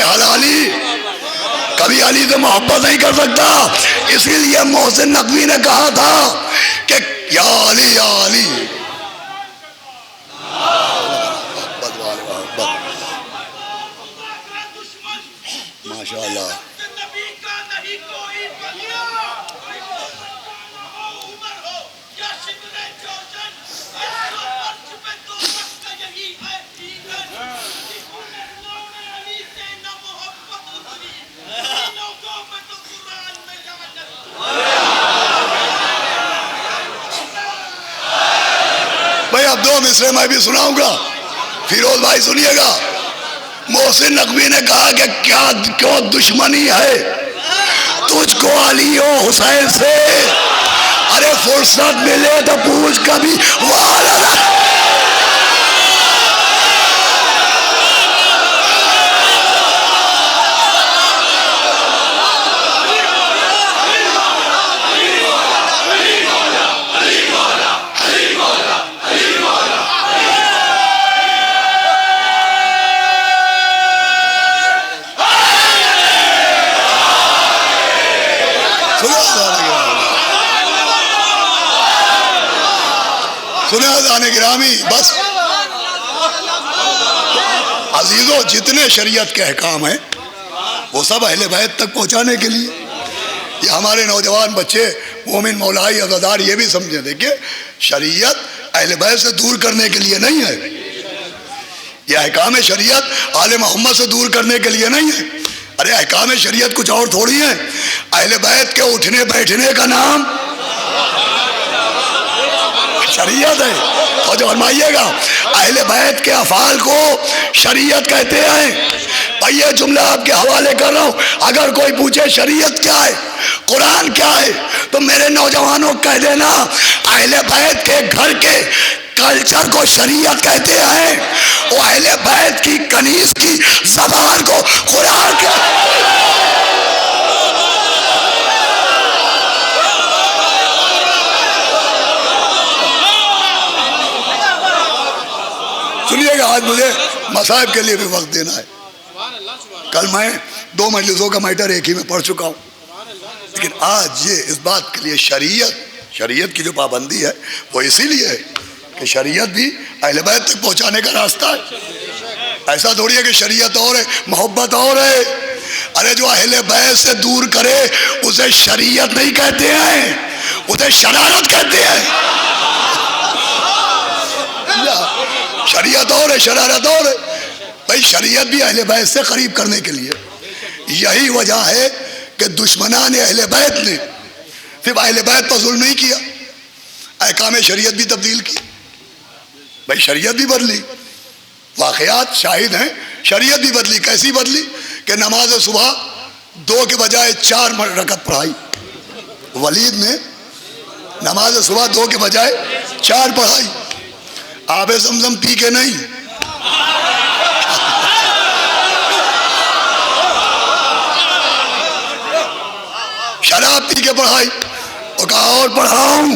S1: حلالی کبھی علی سے محبت نہیں کر سکتا، اسی لیے محسن نقوی نے کہا تھا کہ یا علی یا علی، ماشاءاللہ۔ دو مصرے میں بھی سناؤں گا، فیروز بھائی سنیے گا۔ محسن نقوی نے کہا کہ کیا کیوں دشمنی ہے تجھ کو علی و حسین سے، ارے فرصت ملے تو پوچھ کبھی والدہ۔ سنے گرامی، بس عزیزو جتنے شریعت کے احکام ہیں وہ سب اہل بیت تک پہنچانے کے لیے۔ یہ ہمارے نوجوان بچے مومن مولائی عزادار یہ بھی سمجھیں، دیکھیں شریعت اہل بیت سے دور کرنے کے لیے نہیں ہے، یہ احکام شریعت آل محمد سے دور کرنے کے لیے نہیں ہے۔ ارے احکام شریعت کچھ اور تھوڑی ہیں، اہل بیت کے اٹھنے بیٹھنے کا نام شریعت ہے۔ اور جو فرمائیے گا اہل بیت کے افعال کو شریعت کہتے ہیں۔ بھائی یہ جملہ آپ کے حوالے کر رہا ہوں، اگر کوئی پوچھے شریعت کیا ہے، قرآن کیا ہے، تو میرے نوجوانوں کہہ دینا اہل بیت کے گھر کے کلچر کو شریعت کہتے ہیں، وہ اہل بیت کی کنیز کی زبان کو قرآن کہتے ہیں۔ سنیے گا، آج مجھے مصائب کے لیے بھی وقت دینا ہے۔ کل میں 2 مجلسوں کا میٹر ایک ہی میں پڑھ چکا ہوں، لیکن آج یہ اس بات کے لیے شریعت کی جو پابندی ہے وہ اسی لیے ہے کہ شریعت بھی اہل بیت تک پہنچانے کا راستہ ہے۔ ایسا تھوڑی ہے کہ شریعت اور ہے محبت اور ہے۔ ارے جو اہل بیت سے دور کرے اسے شریعت نہیں کہتے ہیں، اسے شرارت کہتے ہیں۔ شریعت اور ہے، شرارت اور ہے۔ بھائی شریعت بھی اہل بیت سے قریب کرنے کے لیے، یہی وجہ ہے کہ دشمنان اہل بیت نے صرف اہل بیت پر ظلم نہیں کیا، احکام شریعت بھی تبدیل کی۔ بھائی شریعت بھی بدلی، واقعات شاہد ہیں، شریعت بھی بدلی۔ کیسی بدلی کہ نماز صبح 2 کے بجائے 4 رکعت پڑھائی۔ ولید نے نماز صبح 2 کے بجائے 4 پڑھائی، آب زمزم پی کے نہیں، شراب پی کے پڑھائی، اور کہا اور پڑھاؤں۔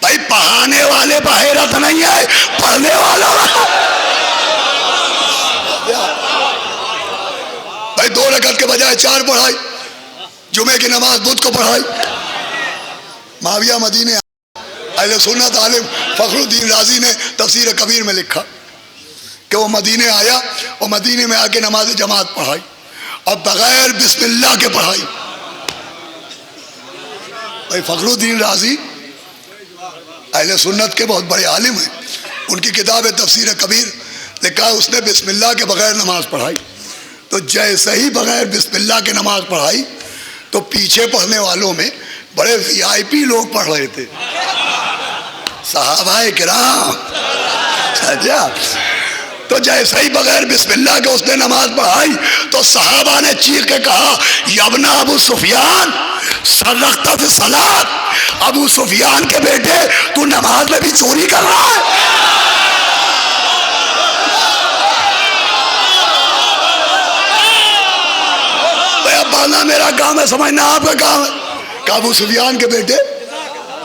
S1: بھائی پڑھانے والے بحیرت نہیں ہے، پڑھنے والا۔ بھائی 2 رکعت کے بجائے 4 پڑھائی، جمعے کی نماز بدھ کو پڑھائی۔ معاویہ مدینے اہل سنت عالم فخر الدین رازی نے تفسیر کبیر میں لکھا کہ وہ مدینے آیا اور مدینے میں آ کے نماز جماعت پڑھائی اور بغیر بسم اللہ کے پڑھائی۔ بھائی فخر الدین رازی اہل سنت کے بہت بڑے عالم ہیں، ان کی کتاب ہے تفسیر کبیر، لکھا اس نے بسم اللہ کے بغیر نماز پڑھائی۔ تو جیسے ہی بغیر بسم اللہ کے نماز پڑھائی تو پیچھے پڑھنے والوں میں بڑے وی آئی پی لوگ پڑھ رہے تھے، صحابہ کرام۔ تو جیسے ہی بغیر بسم اللہ کے اس نے نماز پڑھائی تو صحابہ نے چیخ کے کہا یا ابن ابو سفیان سرقت فی الصلاۃ، ابو سفیان کے بیٹے تو نماز میں بھی چوری کر رہا ہے۔ اب پڑھنا میرا کام ہے، سمجھنا آپ کا کام ہے کہ ابو سفیان کے بیٹے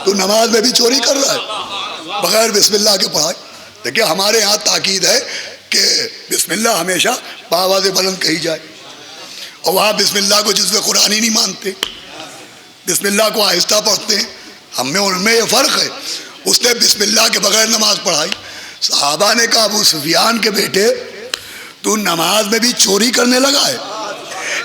S1: تو نماز میں بھی چوری کر رہا ہے بغیر بسم اللہ کے پڑھائی۔ دیکھیں ہمارے ہاں تاکید ہے کہ بسم اللہ ہمیشہ بآواز بلند کہی جائے، اور وہاں بسم اللہ کو جزو قرآنی نہیں مانتے، بسم اللہ کو آہستہ پڑھتے ہیں۔ ہم میں ان میں یہ فرق ہے، اس نے بسم اللہ کے بغیر نماز پڑھائی۔ صحابہ نے کہا ابو سفیان کے بیٹے تو نماز میں بھی چوری کرنے لگا ہے۔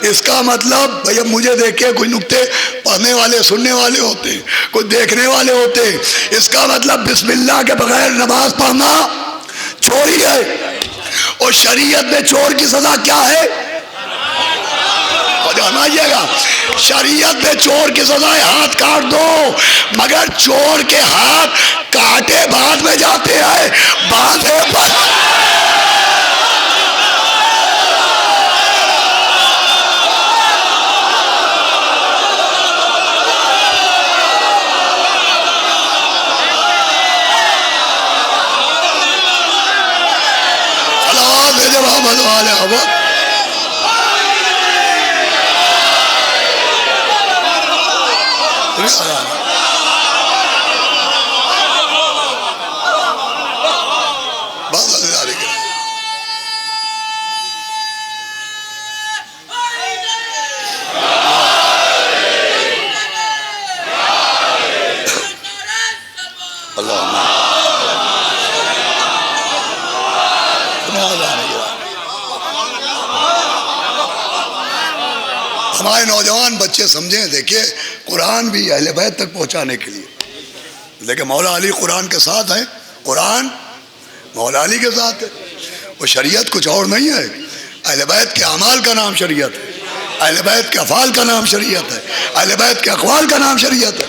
S1: اس کا مطلب بھئی اب مجھے دیکھے کوئی نکتے پڑھنے والے سننے والے ہوتے ہیں، کوئی دیکھنے والے ہوتے ہیں، اس کا مطلب بسم اللہ کے بغیر نماز پڑھنا چوری ہے، اور شریعت میں چور کی سزا کیا ہے؟ سمجھیے گا، شریعت میں چور کی سزا ہے ہاتھ کاٹ دو، مگر چور کے ہاتھ کاٹے بعد میں جاتے ہیں، باندھے پر محمد والے محمد۔ ہمارے نوجوان بچے سمجھیں، دیکھیے قرآن بھی اہل بیت تک پہنچانے کے لیے، لیکن مولا علی قرآن کے ساتھ ہیں، قرآن مولا علی کے ساتھ ہے، وہ شریعت کچھ اور نہیں ہے۔ اہل بیت کے اعمال کا نام شریعت ہے، اہل بیت کے افعال کا نام شریعت ہے، اہل بیت کے اقوال کا نام شریعت ہے۔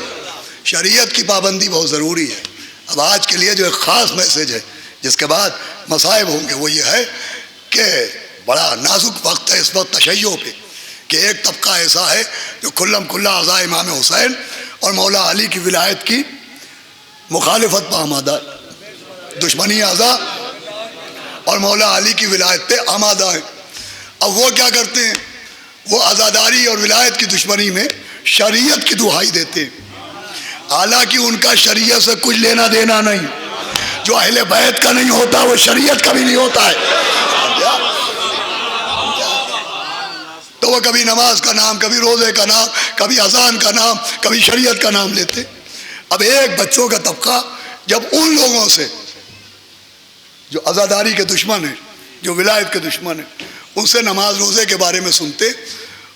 S1: شریعت کی پابندی بہت ضروری ہے۔ اب آج کے لیے جو ایک خاص میسج ہے جس کے بعد مصائب ہوں گے، وہ یہ ہے کہ بڑا نازک وقت ہے اس وقت تشیع پہ، کہ ایک طبقہ ایسا ہے جو کھلم کھلا اعضاء امام حسین اور مولا علی کی ولایت کی مخالفت پہ آمادہ، دشمنی اعضاء اور مولا علی کی ولایت پہ آمادہ ہے۔ اب وہ کیا کرتے ہیں؟ وہ عزاداری اور ولایت کی دشمنی میں شریعت کی دہائی دیتے ہیں، حالانکہ ان کا شریعت سے کچھ لینا دینا نہیں۔ جو اہل بیت کا نہیں ہوتا وہ شریعت کا بھی نہیں ہوتا ہے۔ تو وہ کبھی نماز کا نام، کبھی روزے کا نام، کبھی اذان کا نام، کبھی شریعت کا نام لیتے۔ اب ایک بچوں کا طبقہ جب ان لوگوں سے جو عزاداری کے دشمن ہیں، جو ولایت کے دشمن ہیں، ان سے نماز روزے کے بارے میں سنتے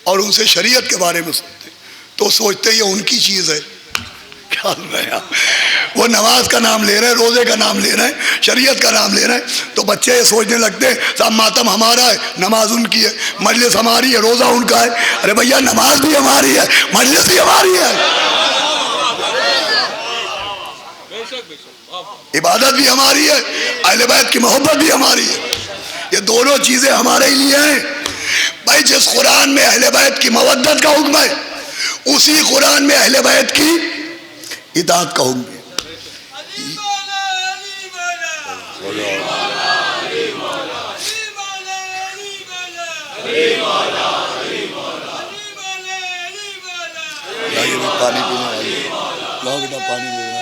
S1: اور ان سے شریعت کے بارے میں سنتے تو سوچتے یہ ان کی چیز ہے۔ کیا سن رہے ہیں آپ؟ وہ نماز کا نام لے رہے ہیں، روزے کا نام لے رہے ہیں، شریعت کا نام لے رہے ہیں، تو بچے یہ سوچنے لگتے ہیں صاحب ماتم ہمارا ہے، نماز ان کی ہے، مجلس ہماری ہے، روزہ ان کا ہے۔ ارے بھیا نماز بھی ہماری ہے، مجلس بھی ہماری ہے، عبادت بھی ہماری ہے، اہل بیت کی محبت بھی ہماری ہے۔ یہ دونوں چیزیں ہمارے لیے ہیں۔ بھائی جس قرآن میں اہل بیت کی مودت کا حکم ہے، اسی قرآن میں اہل بیت کی اطاعت کا حکم ہے۔ پانی پینا لاؤ بیٹا، پانی پینا۔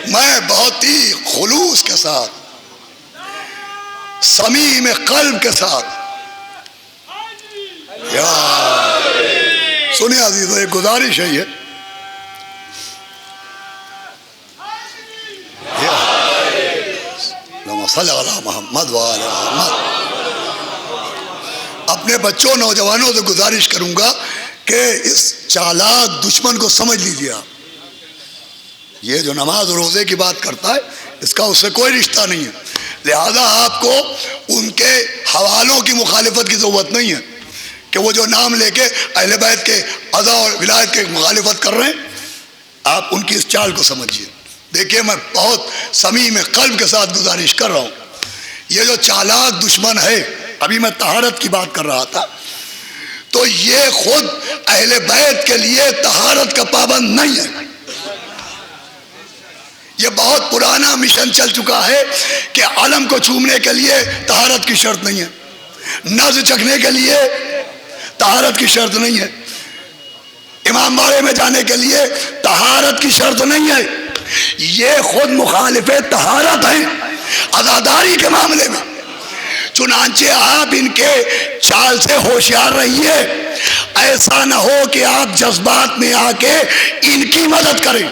S1: میں بہت ہی خلوص کے ساتھ، صمیم قلب کے ساتھ، سنیں عزیزو، ایک گزارش ہے یہ، صلی اللہ علیہ محمد وآل محمد۔ اپنے بچوں نوجوانوں سے گزارش کروں گا کہ اس چالاک دشمن کو سمجھ لیجیے آپ۔ یہ جو نماز اور روزے کی بات کرتا ہے، اس کا اس سے کوئی رشتہ نہیں ہے، لہذا آپ کو ان کے حوالوں کی مخالفت کی ضرورت نہیں ہے کہ وہ جو نام لے کے اہل بیت کے عزا اور ولایت کے مخالفت کر رہے ہیں۔ آپ ان کی اس چال کو سمجھیے۔ دیکھیے میں بہت صمیم قلب کے ساتھ گزارش کر رہا ہوں، یہ جو چالاک دشمن ہے، ابھی میں طہارت کی بات کر رہا تھا، تو یہ خود اہل بیت کے لیے طہارت کا پابند نہیں ہے۔ یہ بہت پرانا مشن چل چکا ہے کہ علم کو چومنے کے لیے طہارت کی شرط نہیں ہے، نذر چکھنے کے لیے طہارت کی شرط نہیں ہے، امام باڑے میں جانے کے لیے طہارت کی شرط نہیں ہے۔ یہ خود مخالف طہارت ہیں عزاداری کے معاملے میں۔ چنانچہ آپ ان کے چال سے ہوشیار رہیے، ایسا نہ ہو کہ آپ جذبات میں آ کے ان کی مدد کریں۔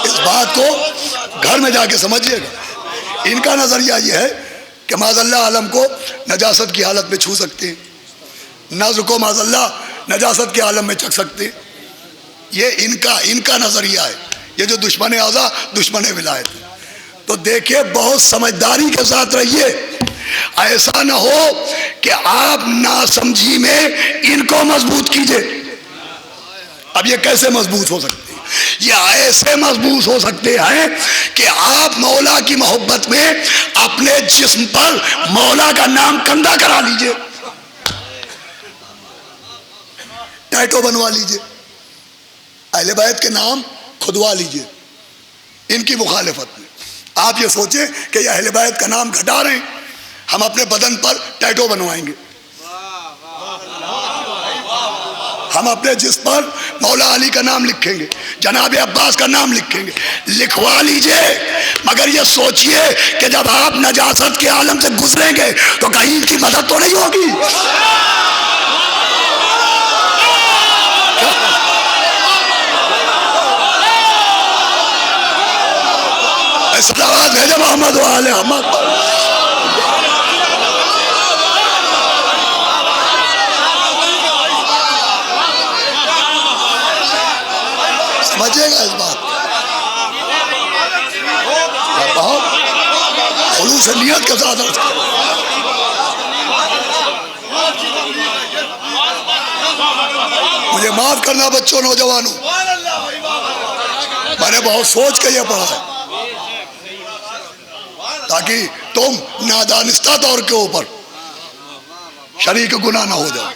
S1: اس بات کو گھر میں جا کے سمجھیے گا۔ ان کا نظریہ یہ ہے کہ معاذ اللہ علم کو نجاست کی حالت میں چھو سکتے ہیں، نذر کو معاذ اللہ نجاست کے عالم میں چکھ سکتے ہیں۔ یہ ان کا نظریہ ہے، یہ جو دشمن اعضا دشمن ولایت ہے. تو دیکھیں بہت سمجھداری کے ساتھ رہیے، ایسا نہ ہو کہ آپ ناسمجھی میں ان کو مضبوط کیجئے. اب یہ کیسے مضبوط ہو سکتے ہیں؟ یہ ایسے مضبوط ہو سکتے ہیں کہ آپ مولا کی محبت میں اپنے جسم پر مولا کا نام کندہ کرا لیجئے، ٹیٹو بنوا لیجئے، اہل بیت کے نام کھدوا لیجئے ان کی مخالفت میں. آپ یہ سوچیں کہ یہ اہل بیت کا نام گھٹا رہے ہیں، ہم اپنے بدن پر ٹیٹو بنوائیں گے، ہم اپنے جسم پر مولا علی کا نام لکھیں گے، جناب عباس کا نام لکھیں گے. لکھوا لیجئے، مگر یہ سوچئے کہ جب آپ نجاست کے عالم سے گزریں گے تو کہیں ان کی مدد تو نہیں ہوگی. صلوات بھیجے محمد و آل محمد. سمجھے گا اس بات بہت خلوص نیت کے ساتھ. مجھے معاف کرنا بچوں نوجوانوں، میں نے بہت سوچ کے یہ پڑھا ہے تاکہ تم نادانستہ طور کے اوپر شریک گناہ نہ ہو جائے.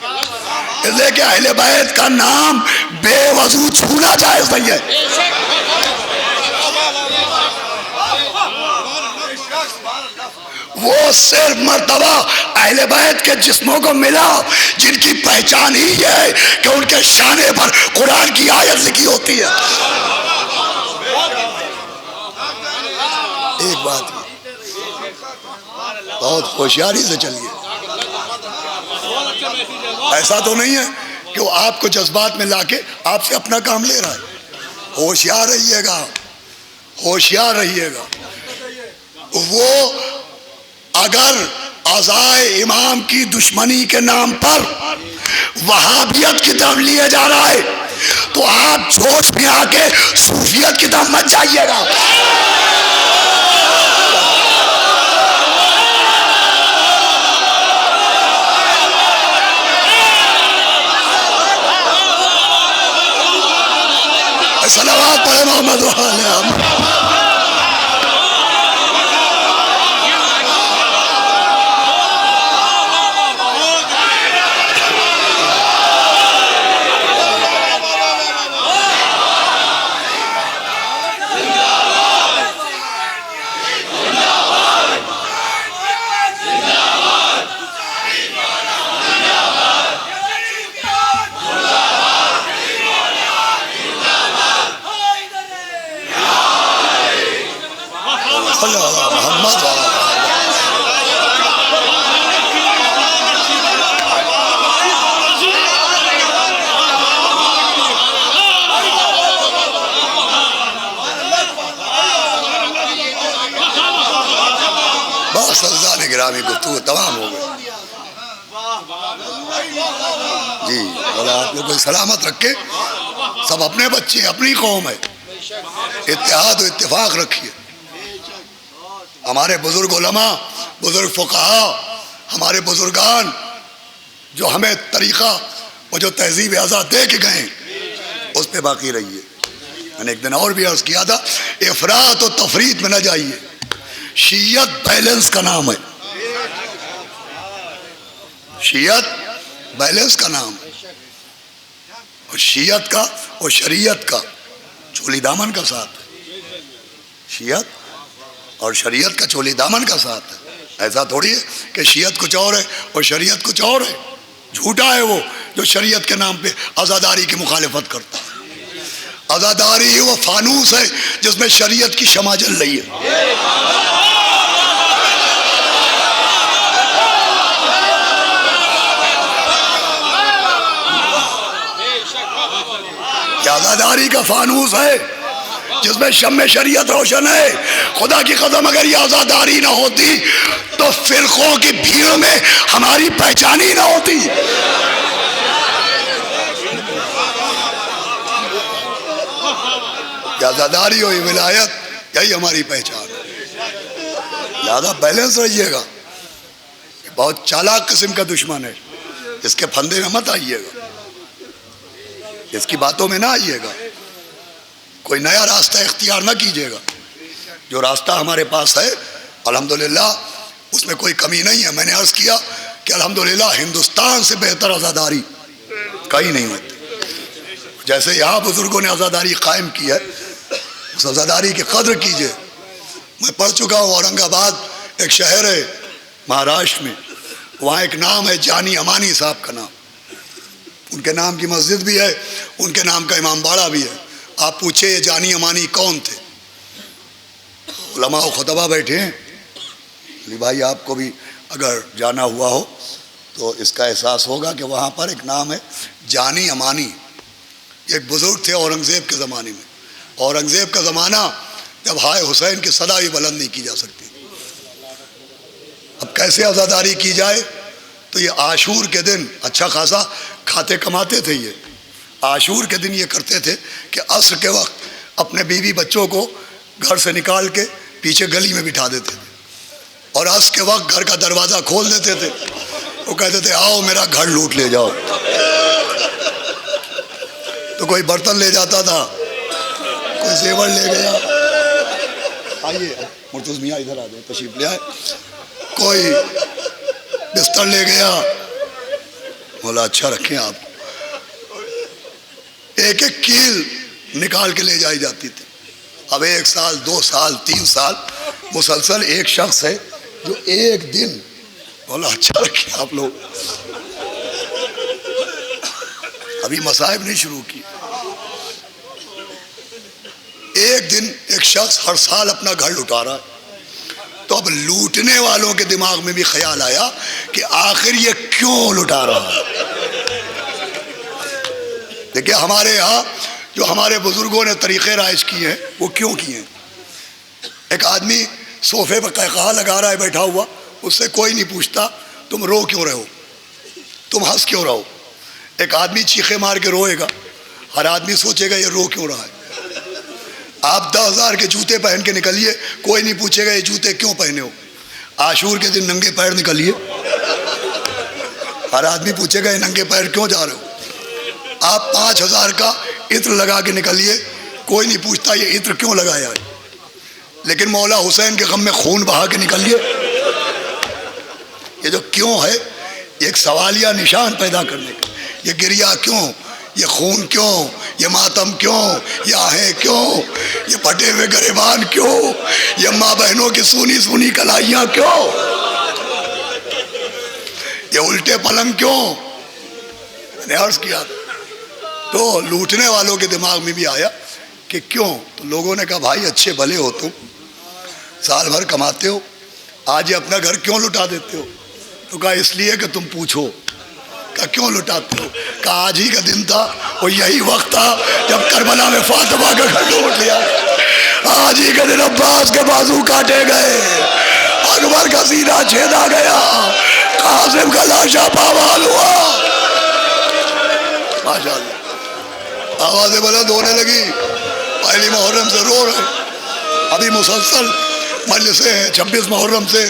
S1: اس لیے کہ اہل بیت کا نام بے وضو چھونا جائز نہیں ہے. وہ صرف مرتبہ اہل بیت کے جسموں کو ملا جن کی پہچان ہی ہے کہ ان کے شانے پر قرآن کی آیت لکھی ہوتی ہے. ایک بات بہت ہوشیاری سے چلیے، ایسا تو نہیں ہے کہ وہ آپ کو جذبات میں لا کے آپ سے اپنا کام لے رہا ہے. ہوشیار رہیے گا، ہوشیار رہیے گا. وہ اگر اعضائے امام کی دشمنی کے نام پر وہابیت کی طرف لیے جا رہا ہے تو آپ جوش میں آ کے صوفیت کی طرف مت جائیے گا. صلوات پڑھے محمد و آل محمد. گرامی گفتگو تمام ہو گئی جی. اللہ آپ لوگ کو سلامت رکھے. سب اپنے بچے، اپنی قوم ہے، اتحاد و اتفاق رکھیے. ہمارے بزرگ علماء، بزرگ فقہاء، ہمارے بزرگان جو ہمیں طریقہ اور جو تہذیب اعضا دے کے گئے اس پہ باقی رہیے. میں نے ایک دن اور بھی عرض کیا تھا، افراط و تفریط میں نہ جائیے. شیعت بیلنس کا نام ہے، شیعت بیلنس کا نام ہے. اور شیعت کا اور شریعت کا چولی دامن کا ساتھ ہے. شیعت اور شریعت کا چولی دامن کا ساتھ ہے. ایسا تھوڑی ہے کہ شیعت کچھ اور ہے اور شریعت کچھ اور ہے. جھوٹا ہے وہ جو شریعت کے نام پہ عزاداری کی مخالفت کرتا ہے. عزاداری وہ فانوس ہے جس میں شریعت کی شمع جل رہی ہے. عزاداری کا فانوس ہے جس میں شمع شریعت روشن ہے. خدا کی قسم اگر یہ عزاداری نہ ہوتی تو فرقوں کی بھیڑ میں ہماری پہچان ہی نہ ہوتی. کہ عزاداری ہوئی ولایت یہی ہماری پہچان ہے. لہذا بیلنس رہیے گا. بہت چالاک قسم کا دشمن ہے, اس کے پھندے میں مت آئیے گا, اس کی باتوں میں نہ آئیے گا, کوئی نیا راستہ اختیار نہ کیجیے گا. جو راستہ ہمارے پاس ہے الحمدللہ اس میں کوئی کمی نہیں ہے. میں نے عرض کیا کہ الحمدللہ ہندوستان سے بہتر عزاداری کہیں نہیں ہوتی. جیسے یہاں بزرگوں نے عزاداری قائم کی ہے, اس عزاداری کی قدر کیجیے. میں پڑھ چکا ہوں, اورنگ آباد ایک شہر ہے مہاراشٹر میں, وہاں ایک نام ہے جانی امانی صاحب کا نام. ان کے نام کی مسجد بھی ہے, ان کے نام کا امام باڑہ بھی ہے. آپ پوچھے یہ جانی امانی کون تھے؟ علماء و خطبہ بیٹھے ہیں. علی بھائی آپ کو بھی اگر جانا ہوا ہو تو اس کا احساس ہوگا کہ وہاں پر ایک نام ہے جانی امانی. ایک بزرگ تھے اورنگزیب کے زمانے میں. اورنگزیب کا زمانہ جب ہائے حسین کی صدا بھی بلند نہیں کی جا سکتی. اب کیسے عزاداری کی جائے؟ تو یہ عاشور کے دن اچھا خاصا کھاتے کماتے تھے. یہ عاشور کے دن یہ کرتے تھے کہ عصر کے وقت اپنے بیوی بچوں کو گھر سے نکال کے پیچھے گلی میں بٹھا دیتے تھے, اور عصر کے وقت گھر کا دروازہ کھول دیتے تھے. وہ کہتے تھے آؤ میرا گھر لوٹ لے جاؤ. تو کوئی برتن لے جاتا تھا, کوئی زیور لے گیا, آئیے مرتضی میاں ادھر آ جائے, تشریف لے آئے, کوئی بستر لے گیا. بولا اچھا رکھیں آپ. ایک ایک کیل نکال کے لے جائی جاتی تھی. اب 1 سال 2 سال 3 سال مسلسل ایک شخص ہے جو ایک دن. بولا اچھا رکھیں آپ لوگ, ابھی مصائب نہیں شروع کی. ایک دن ایک شخص ہر سال اپنا گھر لٹا رہا ہے. تو اب لوٹنے والوں کے دماغ میں بھی خیال آیا کہ آخر یہ کیوں لٹا رہا ہے. دیکھیں ہمارے یہاں جو ہمارے بزرگوں نے طریقے رائج کیے ہیں وہ کیوں کیے ہیں. ایک آدمی صوفے پر قہقہا لگا رہا ہے بیٹھا ہوا, اس سے کوئی نہیں پوچھتا تم رو کیوں رہے ہو, تم ہنس کیوں رہو. ایک آدمی چیخے مار کے روئے گا, ہر آدمی سوچے گا یہ رو کیوں رہا ہے. آپ 10,000 کے جوتے پہن کے نکلیے, کوئی نہیں پوچھے گا یہ جوتے کیوں پہنے ہو. عاشور کے دن ننگے پیر نکلیے, ہر آدمی پوچھے گا یہ ننگے پیر کیوں جا رہے ہو. آپ 5,000 کا عطر لگا کے نکلیے, کوئی نہیں پوچھتا یہ عطر کیوں لگایا ہے. لیکن مولا حسین کے غم میں خون بہا کے نکلیے. یہ جو کیوں ہے یہ ایک سوالیہ نشان پیدا کرنے کا. یہ گریا کیوں, یہ خون کیوں, یہ ماتم کیوں, یہ آہیں کیوں, یہ پھٹے ہوئے گریبان کیوں, یہ ماں بہنوں کی سونی سونی کلائیاں کیوں, یہ الٹے پلنگ کیوں. میں نے عرض کیا تو لوٹنے والوں کے دماغ میں بھی آیا کہ کیوں. تو لوگوں نے کہا بھائی اچھے بھلے ہو تم, سال بھر کماتے ہو, آج یہ اپنا گھر کیوں لٹا دیتے ہو. تو کہا اس لیے کہ تم پوچھو. کہا کیوں لٹاتے ہو. کہا آج ہی کا دن تھا, وہ یہی وقت تھا جب کربلا میں فاطمہ کا گھر لوٹ لیا. آج ہی کا دن عباس کے بازو کاٹے گئے, اکبر کا سینہ چھیدا گیا, قاسم کا لاشا پامال ہوا. ماشاءاللہ آوازیں بلند ہونے لگی. پہلی محرم سے رو رہے, ابھی مسلسل مجلسیں ہیں. 26 محرم سے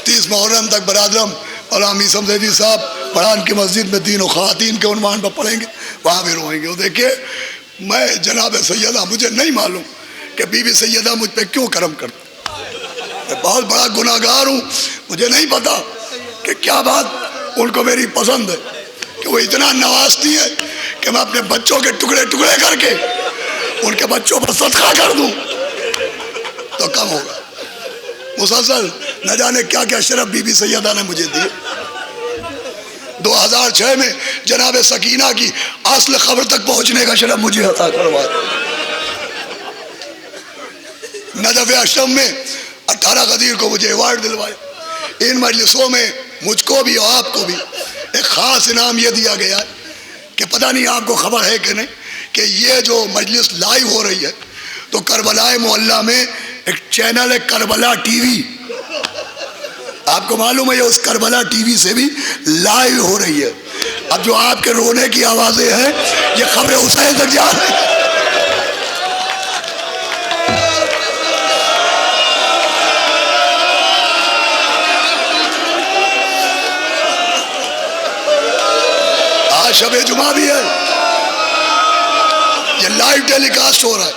S1: 30 محرم تک برادرم اور میسم زیدی صاحب پڑھان کی مسجد میں دین و خواتین کے عنوان پر پڑھیں گے, وہاں بھی روئیں گے. وہ دیکھیے میں جناب سیدہ, مجھے نہیں معلوم کہ بی بی سیدہ مجھ پہ کیوں کرم کرتی. میں بہت بڑا گناہ گار ہوں, مجھے نہیں پتا کہ کیا بات ان کو میری پسند ہے کہ وہ اتنا نوازتی ہے کہ میں اپنے بچوں کے ٹکڑے ٹکڑے کر کے ان کے بچوں پر صدقہ کر دوں تو کم ہوگا. مسلسل نہ جانے کیا کیا شرف بی بی سیدہ نے مجھے دیے. 2006 میں جناب سکینہ کی اصل خبر تک پہنچنے کا شرف مجھے عطا کروایا. نجف اشرم میں 18 غدیر کو مجھے ایوارڈ دلوایا. ان مجلسوں میں مجھ کو بھی اور آپ کو بھی ایک خاص انعام یہ دیا گیا ہے کہ پتہ نہیں آپ کو خبر ہے کہ نہیں کہ یہ جو مجلس لائیو ہو رہی ہے تو کربلا محلہ میں ایک چینل ہے کربلا ٹی وی. آپ کو معلوم ہے یہ اس کربلا ٹی وی سے بھی لائیو ہو رہی ہے. اب جو آپ کے رونے کی آوازیں ہیں یہ خبر حسین تک جا رہی ہے. شب جمعہ بھی ہے، یہ لائیو ٹیلی کاسٹ ہو رہا ہے،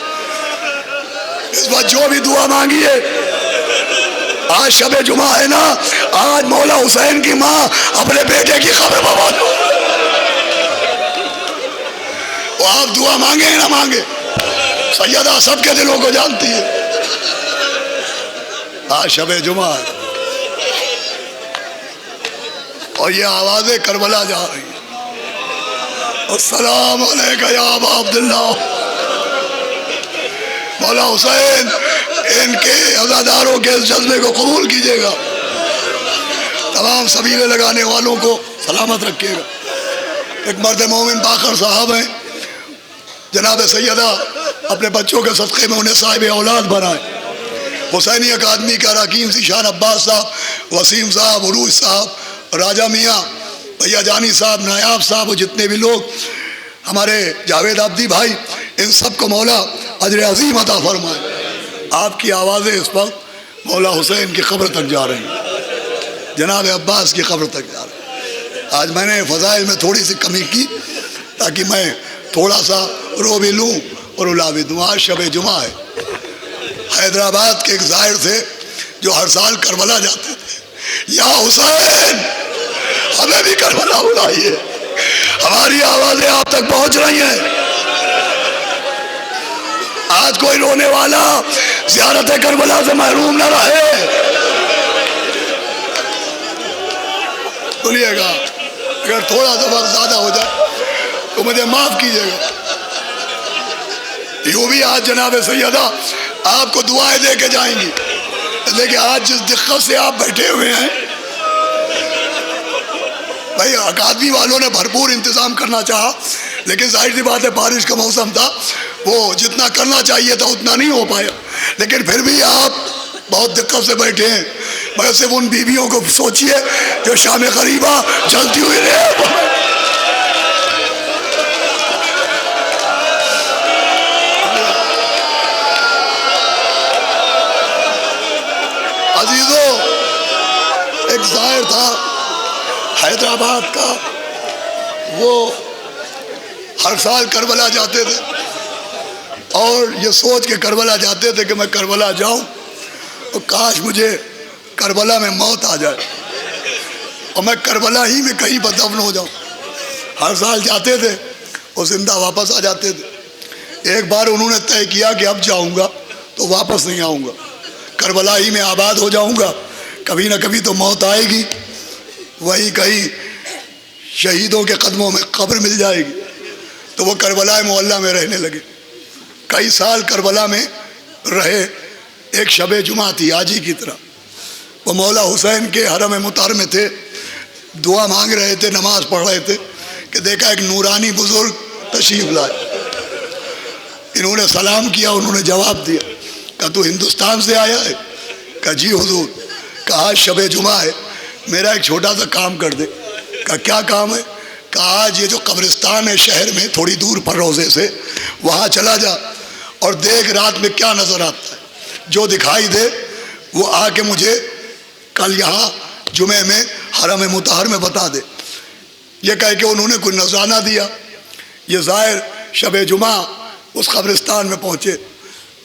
S1: اس وقت جو بھی دعا مانگیے. آج شب جمعہ ہے نا، آج مولا حسین کی ماں اپنے بیٹے کی خبر بوال ہو، وہ آپ دعا مانگے نہ مانگے، سیدہ سب کے دلوں کو جانتی ہے. آج شب جمعہ ہے اور یہ آوازیں کربلا جا رہی ہیں. السلام علیکہ یا ابا عبداللہ. مولا حسین ان کے عزاداروں کے اس جذبے کو قبول کیجیے گا، تمام سبیلے لگانے والوں کو سلامت رکھیے گا. ایک مرد مومن باقر صاحب ہیں، جناب سیدہ اپنے بچوں کے صدقے میں انہیں صاحب اولاد بنائے. حسینی اکادمی کا اراکین ذیشان عباس صاحب، وسیم صاحب، عروج صاحب، راجہ میاں، بھیا جانی صاحب، نایاب صاحب، اور جتنے بھی لوگ، ہمارے جاوید عبدی بھائی، ان سب کو مولا اجر عظیم عطا فرمائے. آپ کی آوازیں اس وقت مولا حسین کی قبر تک جا رہی ہیں، جناب عباس کی قبر تک جا رہی ہیں. آج میں نے فضائل میں تھوڑی سی کمی کی تاکہ میں تھوڑا سا رو بھی لوں اور الا بھی دوں. آج شب جمعہ ہے. حیدرآباد کے ایک زائر تھے جو ہر سال کربلا جاتے تھے. یا حسین ہمیں بھی کربلا بلائیے، ہماری آوازیں آپ تک پہنچ رہی ہیں. آج کوئی رونے والا زیارت کربلا سے محروم نہ رہے. سنیے گا، اگر تھوڑا سا وقت زیادہ ہو جائے تو مجھے معاف کیجیے گا. یوں بھی آج جناب سیدہ آپ کو دعائیں دے کے جائیں گی، لیکن آج جس دقت سے آپ بیٹھے ہوئے ہیں، بھائی اکادمی والوں نے بھرپور انتظام کرنا چاہا، لیکن ظاہر سی بات ہے بارش کا موسم تھا، وہ جتنا کرنا چاہیے تھا اتنا نہیں ہو پایا. لیکن پھر بھی آپ بہت دقت سے بیٹھے ہیں. مگر صرف ان بیویوں کو سوچئے جو شام غریبہ جلتی ہوئی رہے. عزیزو، ایک ظاہر تھا حیدرآباد کا، وہ ہر سال کربلا جاتے تھے اور یہ سوچ کے کربلا جاتے تھے کہ میں کربلا جاؤں تو کاش مجھے کربلا میں موت آ جائے اور میں کربلا ہی میں کہیں پر دفن ہو جاؤں. ہر سال جاتے تھے اور زندہ واپس آ جاتے تھے. ایک بار انہوں نے طے کیا کہ اب جاؤں گا تو واپس نہیں آؤں گا، کربلا ہی میں آباد ہو جاؤں گا، کبھی نہ کبھی تو موت آئے گی، وہی کہیں شہیدوں کے قدموں میں قبر مل جائے گی. تو وہ کربلا معلیٰ میں رہنے لگے. کئی سال کربلا میں رہے. ایک شب جمعہ تھی آج ہی کی طرح، وہ مولا حسین کے حرم مطہر میں تھے، دعا مانگ رہے تھے، نماز پڑھ رہے تھے کہ دیکھا ایک نورانی بزرگ تشریف لائے. انہوں نے سلام کیا، انہوں نے جواب دیا، کہا تو ہندوستان سے آیا ہے؟ کہا جی حضور. کہا آج شب جمعہ ہے، میرا ایک چھوٹا سا کام کر دے. کہا کیا کام ہے؟ کہا آج یہ جو قبرستان ہے شہر میں تھوڑی دور پر روزے سے، وہاں چلا جا اور دیکھ رات میں کیا نظر آتا ہے، جو دکھائی دے وہ آ کے مجھے کل یہاں جمعے میں حرم مطہر میں بتا دے. یہ کہہ کے انہوں نے کوئی نذرانہ دیا. یہ زائر شب جمعہ اس قبرستان میں پہنچے،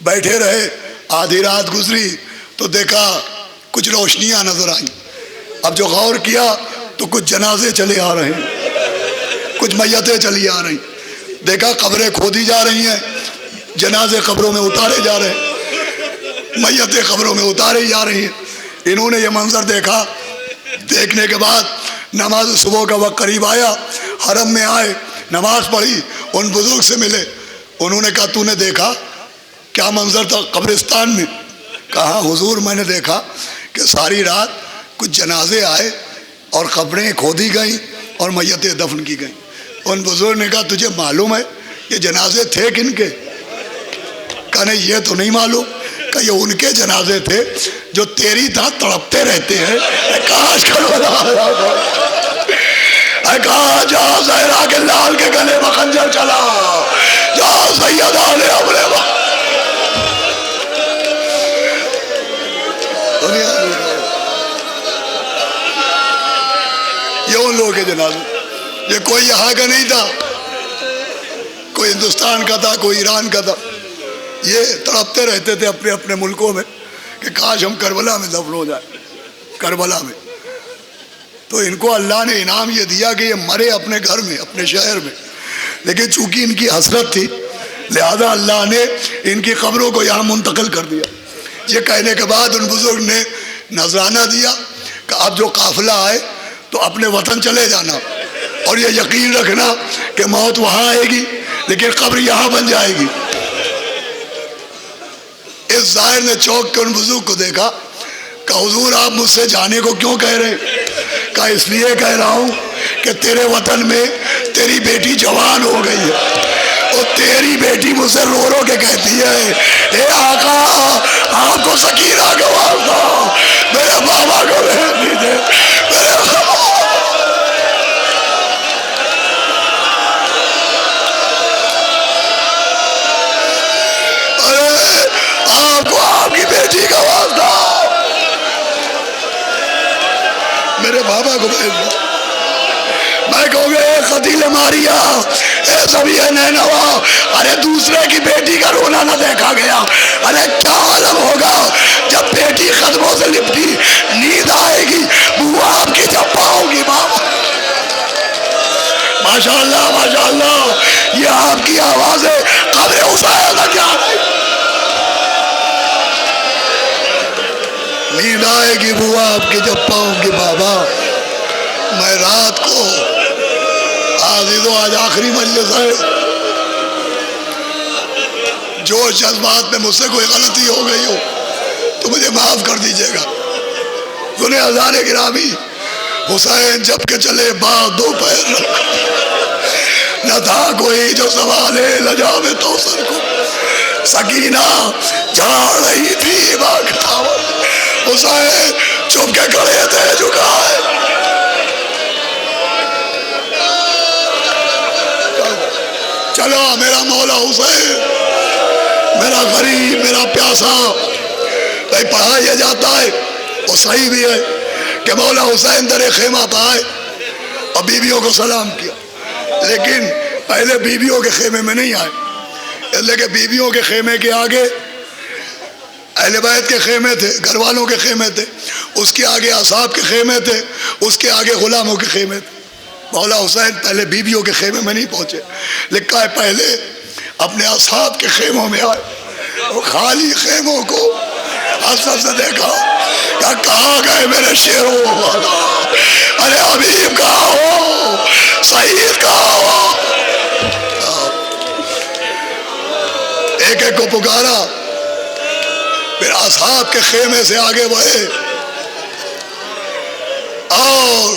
S1: بیٹھے رہے. آدھی رات گزری تو دیکھا کچھ روشنیاں نظر آئیں. اب جو غور کیا تو کچھ جنازے چلے آ رہے ہیں، کچھ میتیں چلی آ رہی. دیکھا قبریں کھودی جا رہی ہیں، جنازے قبروں میں اتارے جا رہے ہیں، میتیں قبروں میں اتاری جا رہی ہیں. انہوں نے یہ منظر دیکھا. دیکھنے کے بعد نماز صبح کا وقت قریب آیا، حرم میں آئے، نماز پڑھی، ان بزرگ سے ملے. انہوں نے کہا تو نے دیکھا کیا منظر تھا قبرستان میں؟ کہا حضور میں نے دیکھا کہ ساری رات کچھ جنازے آئے اور قبریں کھودی گئیں اور میتیں دفن کی گئیں. ان بزرگ نے کہا تجھے معلوم ہے یہ جنازے تھے کن کے؟ کہا نہیں یہ تو نہیں معلوم. کہ یہ ان کے جنازے تھے جو تیری طرح تڑپتے رہتے ہیں. کاش کہا جا زہرا کے لال کے گلے میں خنجر چلا، جا سیدہ نے اپنے یہ ان لوگوں کے جنازے. یہ کوئی یہاں کا نہیں تھا، کوئی ہندوستان کا تھا، کوئی ایران کا تھا. یہ تڑپتے رہتے تھے اپنے اپنے ملکوں میں کہ کاش ہم کربلا میں دفن ہو جائے. کربلا میں تو ان کو اللہ نے انعام یہ دیا کہ یہ مرے اپنے گھر میں، اپنے شہر میں، لیکن چونکہ ان کی حسرت تھی لہذا اللہ نے ان کی قبروں کو یہاں منتقل کر دیا. یہ کہنے کے بعد ان بزرگ نے نذرانہ دیا کہ اب جو قافلہ آئے تو اپنے وطن چلے جانا، اور یہ یقین رکھنا کہ موت وہاں آئے گی لیکن قبر یہاں بن جائے گی. اس ظاہر نے چوک کے ان بزرگ کو دیکھا کہ حضور آپ مجھ سے جانے کو کیوں کہہ رہے؟ کہا اس لیے کہہ رہا ہوں کہ تیرے وطن میں تیری بیٹی جوان ہو گئی ہے، اور تیری بیٹی مجھ سے رو رو کے کہتی ہے اے آقا آپ کو سکینہ کا واسطہ میرے بابا کو رہنے دیجیے. آپ کی بیٹی کا واسطہ میرے بابا کو بھیج دو. میں کہوں گا اے قتیل ماریا، اے سبی نینوا، ارے دوسرے کی بیٹی کا رونا نہ دیکھا گیا. ارے کیا عالم ہوگا جب بیٹی قدموں سے لپٹی نیند آئے گی بوا آپ کی جب پاؤں گی. بابا ماشاءاللہ ماشاءاللہ، یہ آپ کی آوازیں قبر حسین تک جا رہی. نیند آئے گی بوا آپ کی جب پاؤں گی. بابا میں رات کو عزیزو آج آخری مجلس ہے، جو جذبات میں مجھ سے کوئی غلطی ہو گئی ہو تو مجھے معاف کر دیجئے گا. سنے ہزار گرامی، حسین جب کے چلے بعد دوپہر نہ تھا کوئی جو سوالے لجا میں توسر کو، سکینہ جھاڑ رہی تھی باغ، حسین چپ کے کھڑے تھے جھکائے. چلو میرا مولا حسین، میرا غریب، میرا پیاسا. بھائی پڑھا یہ جاتا ہے وہ صحیح بھی ہے کہ مولا حسین در خیمہ پائے اور بیویوں کو سلام کیا، لیکن پہلے بیویوں کے خیمے میں نہیں آئے، اس لیے کہ بیویوں کے خیمے کے آگے اہل بیت کے خیمے تھے، گھر والوں کے خیمے تھے، اس کے آگے اصحاب کے خیمے تھے، اس کے آگے غلاموں کے خیمے تھے. مولا حسین پہلے بیویوں کے خیمے میں نہیں پہنچے، لکھا ہے پہلے اپنے اصحاب کے خیموں میں آئے. وہ خالی خیموں کو حسب سے دیکھا کہ کہاں گئے میرے شیروں، ارے حبیب کہاں ہو، سعید کہاں ہو. ایک ایک کو پکارا، پھر اصحاب کے خیمے سے آگے بڑھے، اور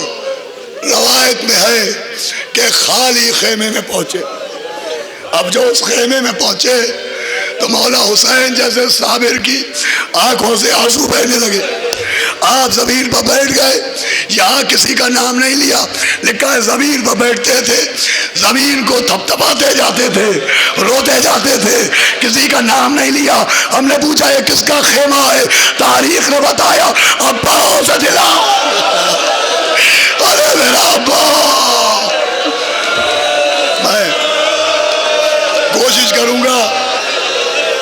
S1: روایت میں ہے کہ خالی خیمے میں پہنچے. اب جو اس خیمے میں پہنچے تو مولا حسین جیسے صابر کی آنکھوں سے آنسو بہنے لگے. آپ زمین پر بیٹھ گئے، یہاں کسی کا نام نہیں لیا، لکھا ہے زمین پر بیٹھتے تھے، زمین کو تھپتھپاتے جاتے تھے، روتے جاتے تھے، کسی کا نام نہیں لیا. ہم نے پوچھا یہ کس کا خیمہ ہے، تاریخ نے بتایا اباؤں سے دلا. ارے میرا ابا، میں کوشش کروں گا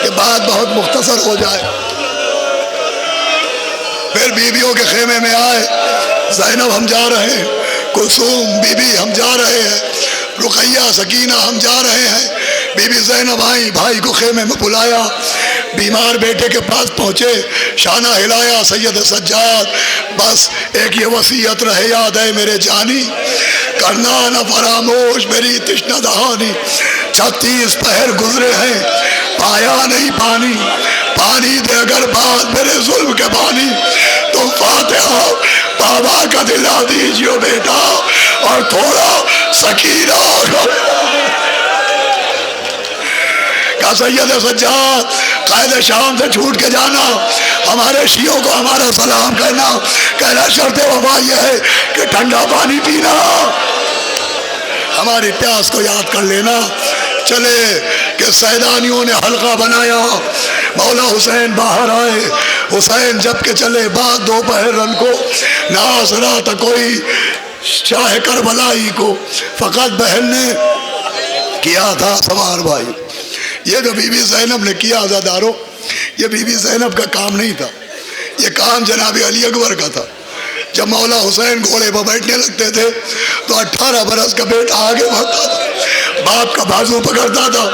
S1: کہ بات بہت مختصر ہو جائے. پھر بیویوں کے خیمے میں آئے، زینب ہم جا رہے ہیں، کلثوم بی بی ہم جا رہے ہیں، رقیہ سکینہ ہم جا رہے ہیں. بی بی زینب آئیں، بھائی کو خیمے میں بلایا، بیمار بیٹے کے پاس پہنچے، شانہ ہلایا، سید سجاد بس ایک یہ وصیت رہے یاد ہے میرے جانی، کرنا نہ فراموش میری تشنہ دہانی. 36 پہر گزرے ہیں پایا نہیں پانی، پانی دے اگر بات میرے ظلم کے بانی. تم فاتحہ بابا کا دلا دیجیو بیٹا، اور تھوڑا سکینہ کا. سید سجاد قائد شام سے چھوٹ کے جانا، ہمارے شیعوں کو ہمارا سلام کہنا شرط وفا یہ ہے کہ ٹھنڈا پانی پینا، ہماری پیاس کو یاد کر لینا. چلے کہ سیدانیوں نے حلقہ بنایا، مولا حسین باہر آئے. حسین جب کے چلے بعد دوپہر رن کو، ناز رات کوئی شاہ کربلائی کو فقط بہن نے کیا تھا سوار بھائی. یہ جو بی بی زینب نے کیا عزادارو، یہ بی بی زینب کا کام نہیں تھا، یہ کام جناب علی اکبر کا تھا. جب مولا حسین گھوڑے پر بیٹھنے لگتے تھے تو 18 برس کا بیٹا آگے بڑھتا تھا، باپ کا بازو پکڑتا تھا،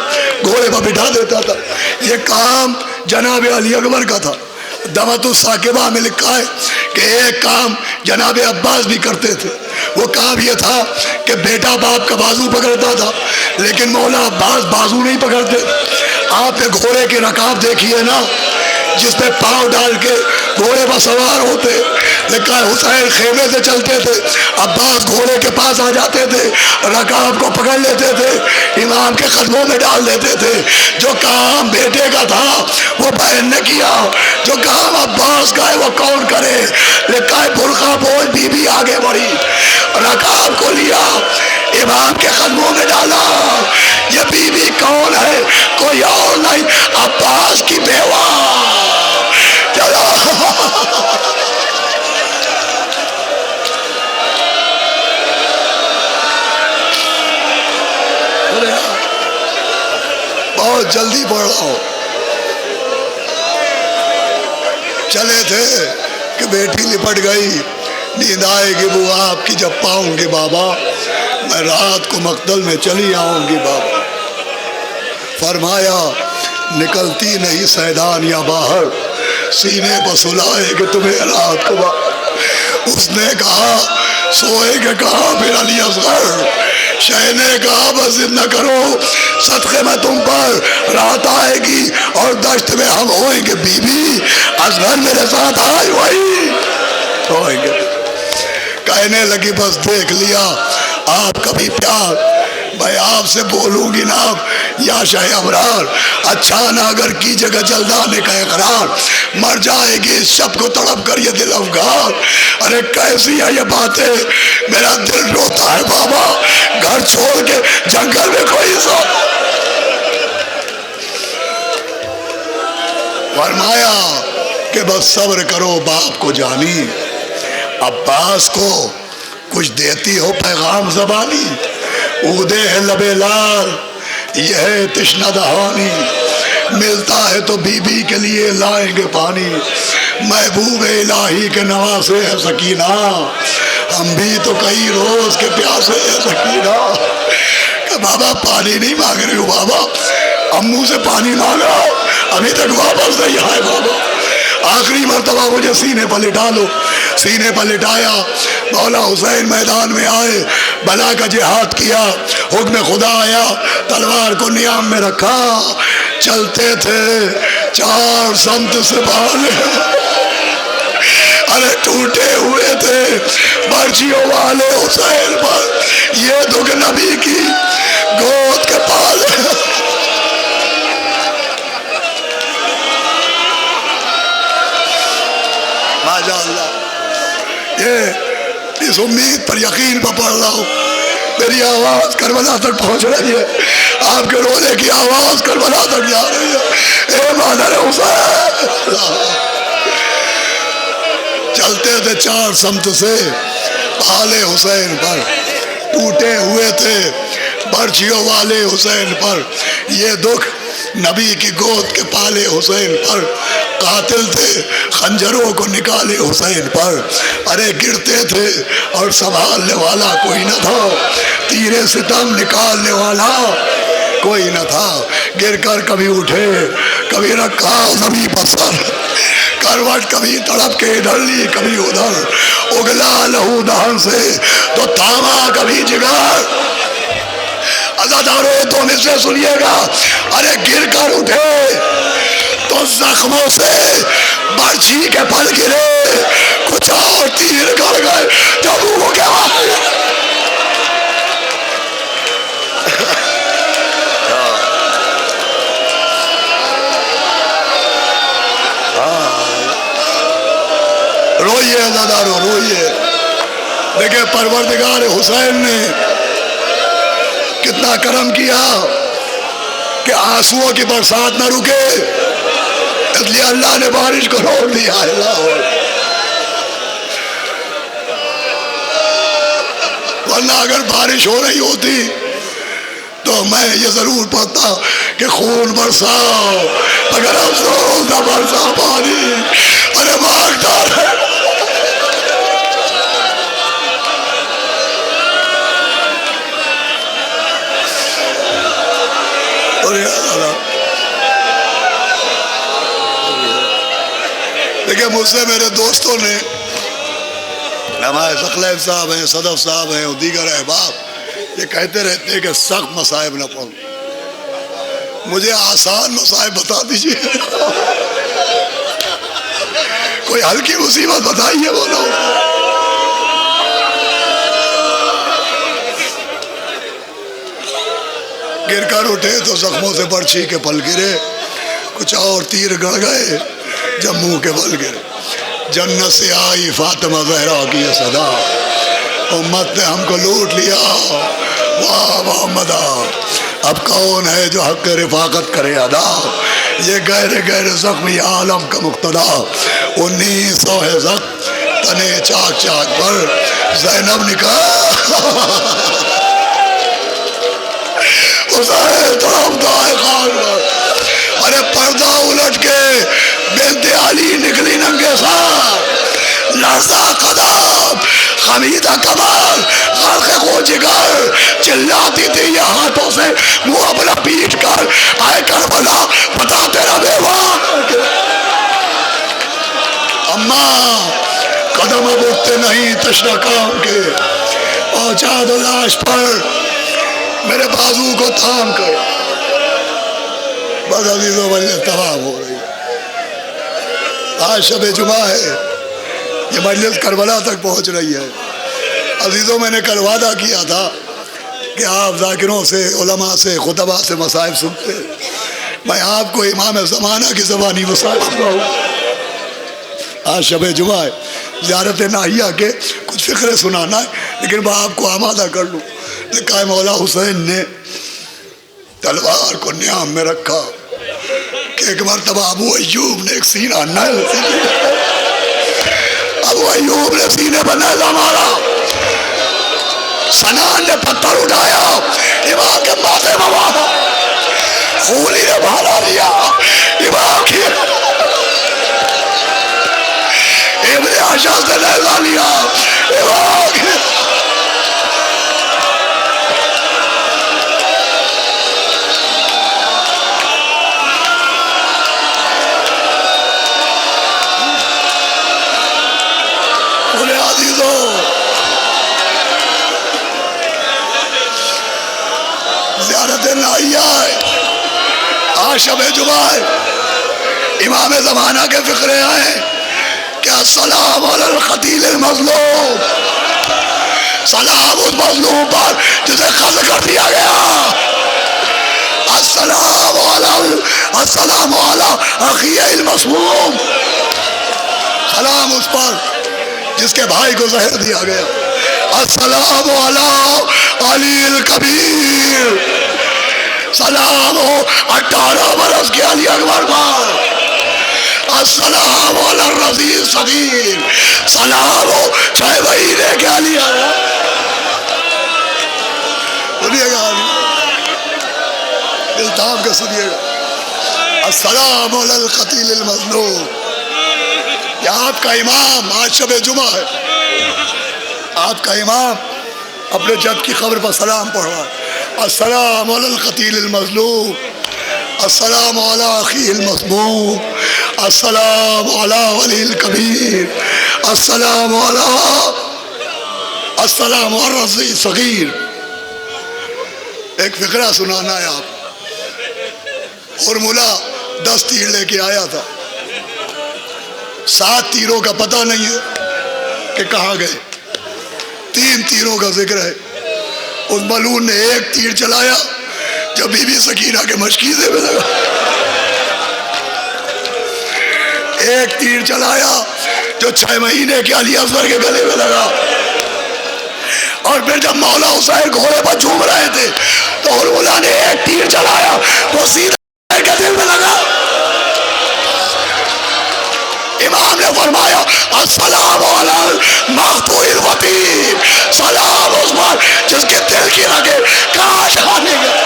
S1: گھوڑے پر بٹھا دیتا تھا. یہ کام جناب علی اکبر کا تھا. دعوت الثاقبہ میں لکھا ہے کہ ایک کام جناب عباس بھی کرتے تھے. وہ کام یہ تھا کہ بیٹا باپ کا بازو پکڑتا تھا لیکن مولا عباس بازو نہیں پکڑتے. آپ نے گھوڑے کی رکاب دیکھی ہے نا، جس پہ پاؤں ڈال کے گھوڑے پر سوار ہوتے. لکھا ہے حسین خیمے سے چلتے تھے، عباس گھوڑے کے پاس آ جاتے تھے، رکاب کو پکڑ لیتے تھے، امام کے قدموں میں ڈال دیتے تھے. جو کام بیٹے کا تھا وہ بہن نے کیا، جو کام عباس کا ہے وہ کون کرے. لکھا ہے برقع بوجھ بی بی آگے بڑھی، رکاب کو لیا، امام کے قدموں میں ڈالا. یہ بی بی کون ہے؟ کوئی اور نہیں، عباس کی بیوہ. چلو بہت جلدی پڑھ رہا ہوں. چلے تھے کہ بیٹی لپٹ گئی، نیند آئے گی وہ آپ کی جب پاؤں گی بابا، میں رات کو مقتل میں چلی آؤں گی بابا. فرمایا نکلتی نہیں سیدان یا باہر، سینے پر سلائے کہ تمہیں رات کو اس نے کہا سوئے کہ کہا پھر علی اصغر. شہ نے کہا بس ضد نہ کرو، صدقے میں تم پر رات آئے گی اور دشت میں ہم ہوئیں گے. بی بی اصغر میرے ساتھ آئی وہی ہوئیں گے. کہنے لگی بس دیکھ لیا آپ کا بھی پیار، میں آپ سے بولوں گی نا یا شاہ ابرار. اچھا نہ اگر کی جگہ جلدانے کا اقرار، مر جائے گی اس شب کو تڑپ کر یہ دل افغان. ارے کیسی ہے یہ باتیں، میرا دل روتا ہے بابا، گھر چھوڑ کے جنگل میں کوئی سو. فرمایا کہ بس صبر کرو باپ کو جانی، عباس کو کچھ دیتی ہو پیغام زبانی. اودے ہے لبے لال یہ ہے تشنہ دہانی، ملتا ہے تو بی بی کے لیے لائیں گے پانی. محبوب الہی کے نواسے ہے سکینہ، ہم بھی تو کئی روز کے پیاسے ہے سکینہ. کہ بابا پانی نہیں مانگ رہی ہوں بابا، امو سے پانی مانگا ابھی تک واپس نہیں آئے بابا. آخری مرتبہ مجھے سینے پر لٹا لو. سینے پر لٹایا، مولا حسین میدان میں آئے، بلا کا جہاد کیا، حکم خدا آیا، تلوار کو نیام میں رکھا، چلتے تھے 4 سمت سے بھالے. ارے ٹوٹے ہوئے تھے برچیوں والے حسین پر، یہ دکھ نبی کی گود کے پالے. ماشاء اللہ، یہ اس امید پر یقین پر پڑھ رہا ہوں، میری آواز کربلا تک پہنچ رہی ہے، آپ کے رونے کی آواز کربلا تک جا رہی ہے. اے مادر حسین. چلتے تھے 4 سمت سے بھالے حسین پر، ٹوٹے ہوئے تھے برچیوں والے حسین پر، یہ دکھ نبی کی گود کے پالے حسین پر. قاتل تھے خنجروں کو نکالے حسین پر. ارے گرتے تھے اور سنبھالنے والا کوئی نہ تھا، تیرے ستم نکالنے والا کوئی نہ تھا. گر کر کبھی اٹھے، کبھی رکھا نبی پر سر، کروٹ کبھی تڑپ کے ادھر لی کبھی ادھر، اگلا لہو دہن سے تو تھاما کبھی جگر. عزادارو تو مجھ سے سنیے گا. ارے گر کر اٹھے تو زخموں سے برچھی کے پھل گرے، کچھ اور تیر گڑ گئے جب وہ کیا روئیے عزادارو روئیے. دیکھیں پروردگار حسین نے کتنا کرم کیا کہ آنسوؤں کی برسات نہ رکے، اس لیے اللہ نے بارش کو روک دیا. اللہ ورنہ اگر بارش ہو رہی ہوتی تو میں یہ ضرور پڑھتا کہ خون برساؤ، اگر افسوس نہ برسا پانی، ارے مانگتا رہے. دیکھیں مجھ سے میرے دوستوں نے، ہمارے ثقلین صاحب ہیں، صدف صاحب ہیں اور دیگر احباب، یہ کہتے رہتے ہیں کہ سخت مصائب نہ پڑھو. مجھے آسان مصائب بتا دیجئے، کوئی ہلکی مصیبت بتائیے. بولو گر کر اٹھے تو زخموں سے برچھی کے پل گرے، کچھ اور تیر گڑ گئے جب منہ کے بل گرے. جنت سے آئی فاطمہ زہرا کی یہ صدا، امت نے ہم کو لوٹ لیا، واہ محمدہ. اب کون ہے جو حق رفاقت کرے ادا، یہ گہرے گہرے زخمی عالم کا مقتدا. 1900 ہے زخم تنے چاک چاک پر، زینب نکاح حسین تڑپتا ہے خاک پر. ارے پردہ الٹ کے بنت علی نکلی ننگے ساتھ، لرزا قدم خمیدہ کمر غرق کو جگر، چلاتی تھی یہ ہاتھوں سے منہ اپنا پیٹ کر، آئے کربلا بتا تیرا بیوان. اماں قدم اب اٹھتے نہیں تشنہ کام کے، پہنچا دو لاش پر میرے بازو کو تھام کر. بس عزیزوں مجلس تمام ہو رہی ہے، آج شب جمعہ ہے، یہ مجلس کربلا تک پہنچ رہی ہے. عزیزوں میں نے کل وعدہ کیا تھا کہ آپ ذاکروں سے، علماء سے، خطبہ سے مسائب سنتے، میں آپ کو امام زمانہ کی زبانی مسائب سناؤں. آج شب جمعہ ہے، زیارت ناہیہ کے کچھ فقرے سنانا ہے، لیکن میں آپ کو آمادہ کر لوں. لکھا ہے مولا حسین نے تلوار کو نیام میں رکھا کہ ایک مرتبہ ابو ایوب نے ایک سینہ نیل سے ابو ایوب نے سینے پر نیزہ مارا، سنان نے پتھر اٹھایا امام کے ماتھے میں مارا، خولی نے بھالا لیا امام کی، ابن عشاء سے نیزہ لیا امام کی. زیارت نائیہ ہے، آج شب جمعہ ہے، امام زمانہ کے فقرے آئے کہ السلام علی القتیل المظلوم، سلام اس مظلوم پر جسے قتل کر دیا گیا. السلام علی اخی المسموم، سلام اس پر جس کے بھائی کو زہر دیا گیا. السلام علی علی الکبیر، سلام ہو 18 برس کے علی اکبر پر. السلام علی الرضیع الصغیر، سلام ہو 6 مہینے کے علی اکبر. سنیے گا التام کا سنیے گا. السلام علی القتیل المظلوم، یہ آپ کا امام، آج شب جمعہ ہے، آپ کا امام اپنے جد کی قبر پر سلام پڑھ رہا ہے. السلام علی القتیل المظلوم، السلام علی اخی المسموم، السلام علی ولی الکبیر، السلام علی الرضیع الصغیر. ایک فقرہ سنانا ہے آپ. اور مولا 10 تیر لے کے آیا تھا، 7 تیروں کا پتہ نہیں ہے کہ کہاں گئے، 3 تیروں کا ذکر ہے. اس ملعون نے ایک تیر چلایا جو بی بی سکینہ کے مشکیزے میں لگا، ایک تیر چلایا جو 6 مہینے کے علی اصغر کے گلے میں لگا، اور پھر جب مولا حسین گھوڑے پر جھوم رہے تھے تو مولا نے ایک تیر چلایا وہ سیدھا کے دل میں لگا. امام امام نے فرمایا السلام علی المقطوع الوتیر، سلام اس پر جس کے دل کی رگیں کاٹ کھانے گئے.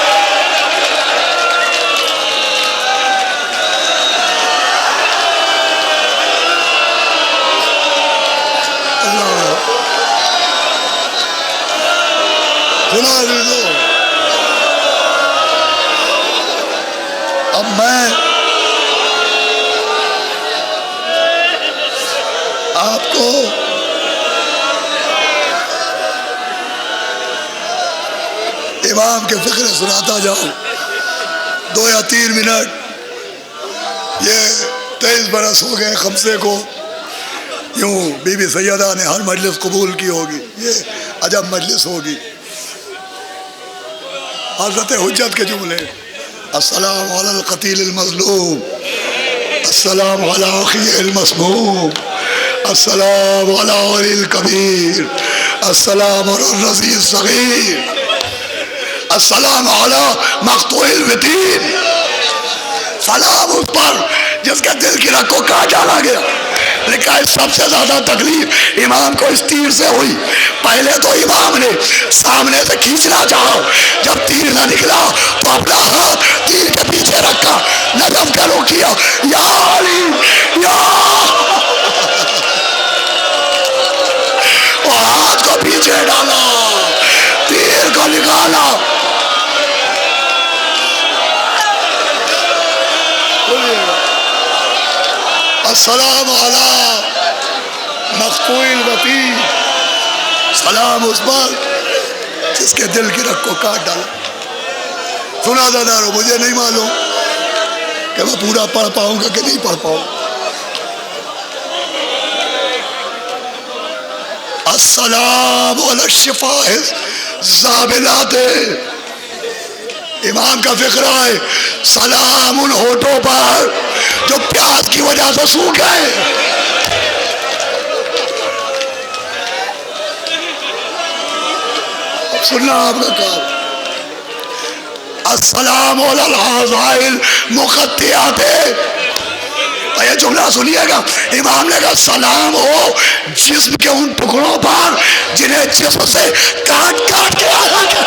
S1: سنا دو. اب میں آپ کو امام کے فقرے سناتا جاؤں 2 یا 3 منٹ. یہ 23 برس ہو گئے خمسے کو یوں بی بی سیدہ نے ہر مجلس قبول کی ہوگی. یہ عجب مجلس ہوگی. حضرت حجت کے جملے السلام علی القتیل المظلوم، السلام علی اخی المسموم، السلام علی ولی الکبیر، السلام علی الرضی الصغیر، السلام علی مقطوع الوتیر. سلام اس پر جس کے دل کی رگ کو کاٹ ڈالا گیا. لکھا ہے سب سے زیادہ تکلیف امام کو اس تیر سے ہوئی. پہلے تو امام نے سامنے سے کھینچنا چاہا، جب تیر نہ نکلا تو اپنا ہاتھ تیر کے پیچھے رکھا، نظم کرو کیا یا علی یا، اور ہاتھ کو پیچھے ڈالا، تیر کو نکالا. السلام علی مقطوع الوتیر، سلام اس پر جس کے دل کی رگ کو کاٹ ڈالا. سنا دادارو، مجھے نہیں معلوم کہ میں پورا پڑھ پاؤں گا کہ نہیں پڑھ پاؤں. السلام علی الشفاء الزابلات. امام کا فقرہ ہے سلام ان ہونٹوں پر جو پیاس کی وجہ سے سوکھ گئے. اب سننا آپ کا کام. السلام علی الاعضاء المقطعات. یہ جملہ سنیے گا، امام نے کہا سلام ہو جسم کے ان ٹکڑوں پر جنہیں جسم سے کاٹ کاٹ کے آیا گیا.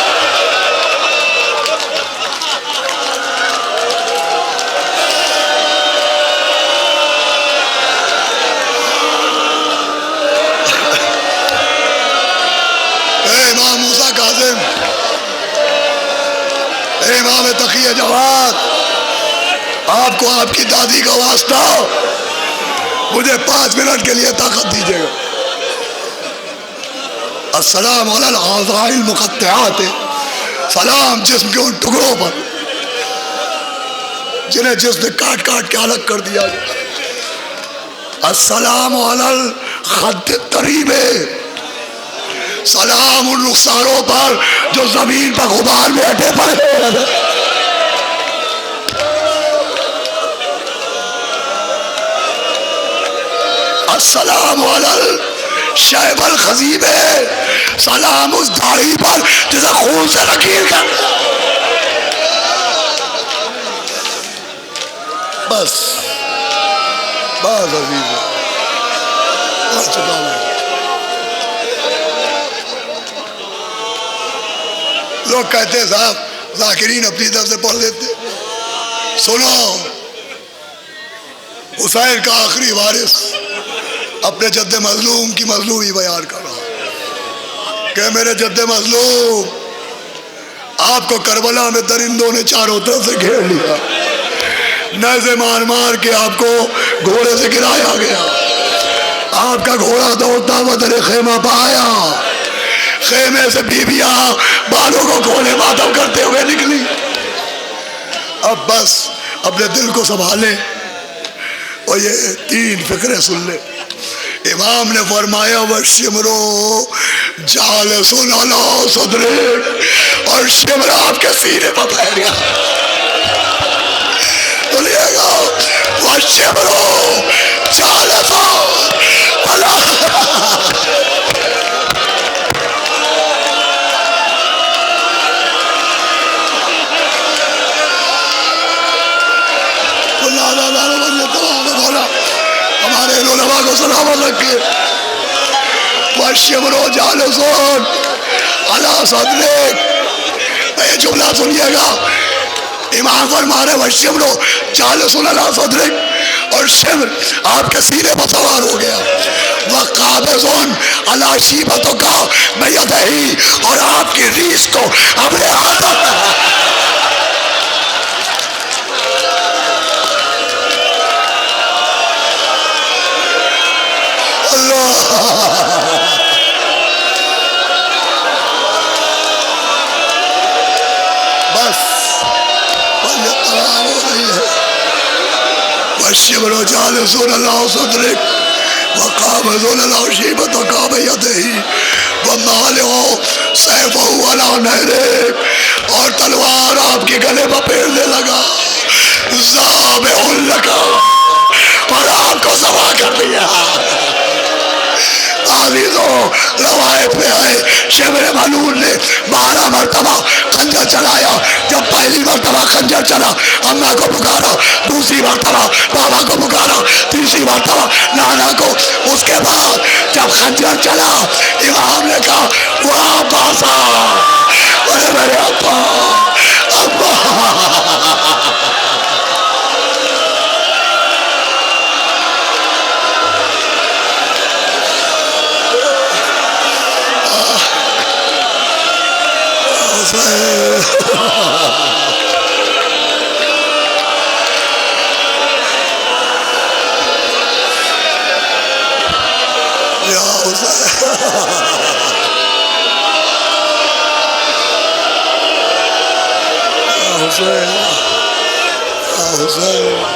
S1: امام موسیٰ کاظم، امام تقی جواد، آپ کو آپ کی دادی کا واسطہ، مجھے 5 منٹ کے لیے طاقت دیجیے گا. السلام علی الاعضاء المقطعات. سلام جسم کے ان ٹکڑوں پر جنہیں جسم نے کاٹ کاٹ کے الگ کر دیا گیا. السلام علی الخد الطریب. سلام ان رخساروں پر جو زمین پر غبار میں اٹے پڑے ہیں. السلام علی الشیب الخضیب. سلام اس داڑھی پر جسے خون سے لکیر کر. بس بس عزیز بس چکا میں. لوگ کہتے ہیں صاحب ذاکرین اپنی طرف سے پڑھ دیتے. سنو، حسین کا آخری وارث اپنے جد مظلوم کی مظلومی بیان کر رہا کہ میرے جد مظلوم، آپ کو کربلا میں درندوں نے چاروں طرف سے گھیر لیا، نیزے مار مار کے آپ کو گھوڑے سے گرایا گیا. آپ کا گھوڑا دوڑتا ہوا در خیمہ پہ آیا، خیمے سے بیویاں بالوں کو کھولے ماتم کرتے ہوئے نکلی. اب بس اپنے دل کو سنبھالے اور یہ 3 فقرے سن لے. امام نے فرمایا وَالشِّمْرُ جَالِسٌ عَلَىٰ صَدْرِهِ، اور شمر آپ کے سینے پر پھیل گیا. بولیے گا وَالشِّمْرُ جَالِسٌ عَلَىٰ. ہمارے علماء کو سلامت رکھے. والشمر جالسون علی صدرک. یہ جملہ سنیے گا، امام فرما رہے والشمر جالسون علی صدرک، اور شمر آپ کے سینے پر سوار ہو گیا. وقابضون علی شیبتک بیدہ، اور آپ کی ریس کو اپنے ہاتھوں والشمر جالسون علی صدرک وقابضون علی شیبتک بیدہ ومالع سیفہ علی نہرک، اور تلوار آپ کے گلے پر پھیرنے لگا. ذابح لک، اور آپ کو ذبح کر دیا. عزیزوں روایت میں ہے شمر ملعون نے 12 مرتبہ خنجر چلایا. جب پہلی مرتبہ خنجر چلا اماں کو پکارا، دوسری مرتبہ بابا کو پکارا، تیسری مرتبہ نانا کو. اس کے بعد جب خنجر چلا امام نے کہا واہ باسا، ارے میرے ابا ابا. حسین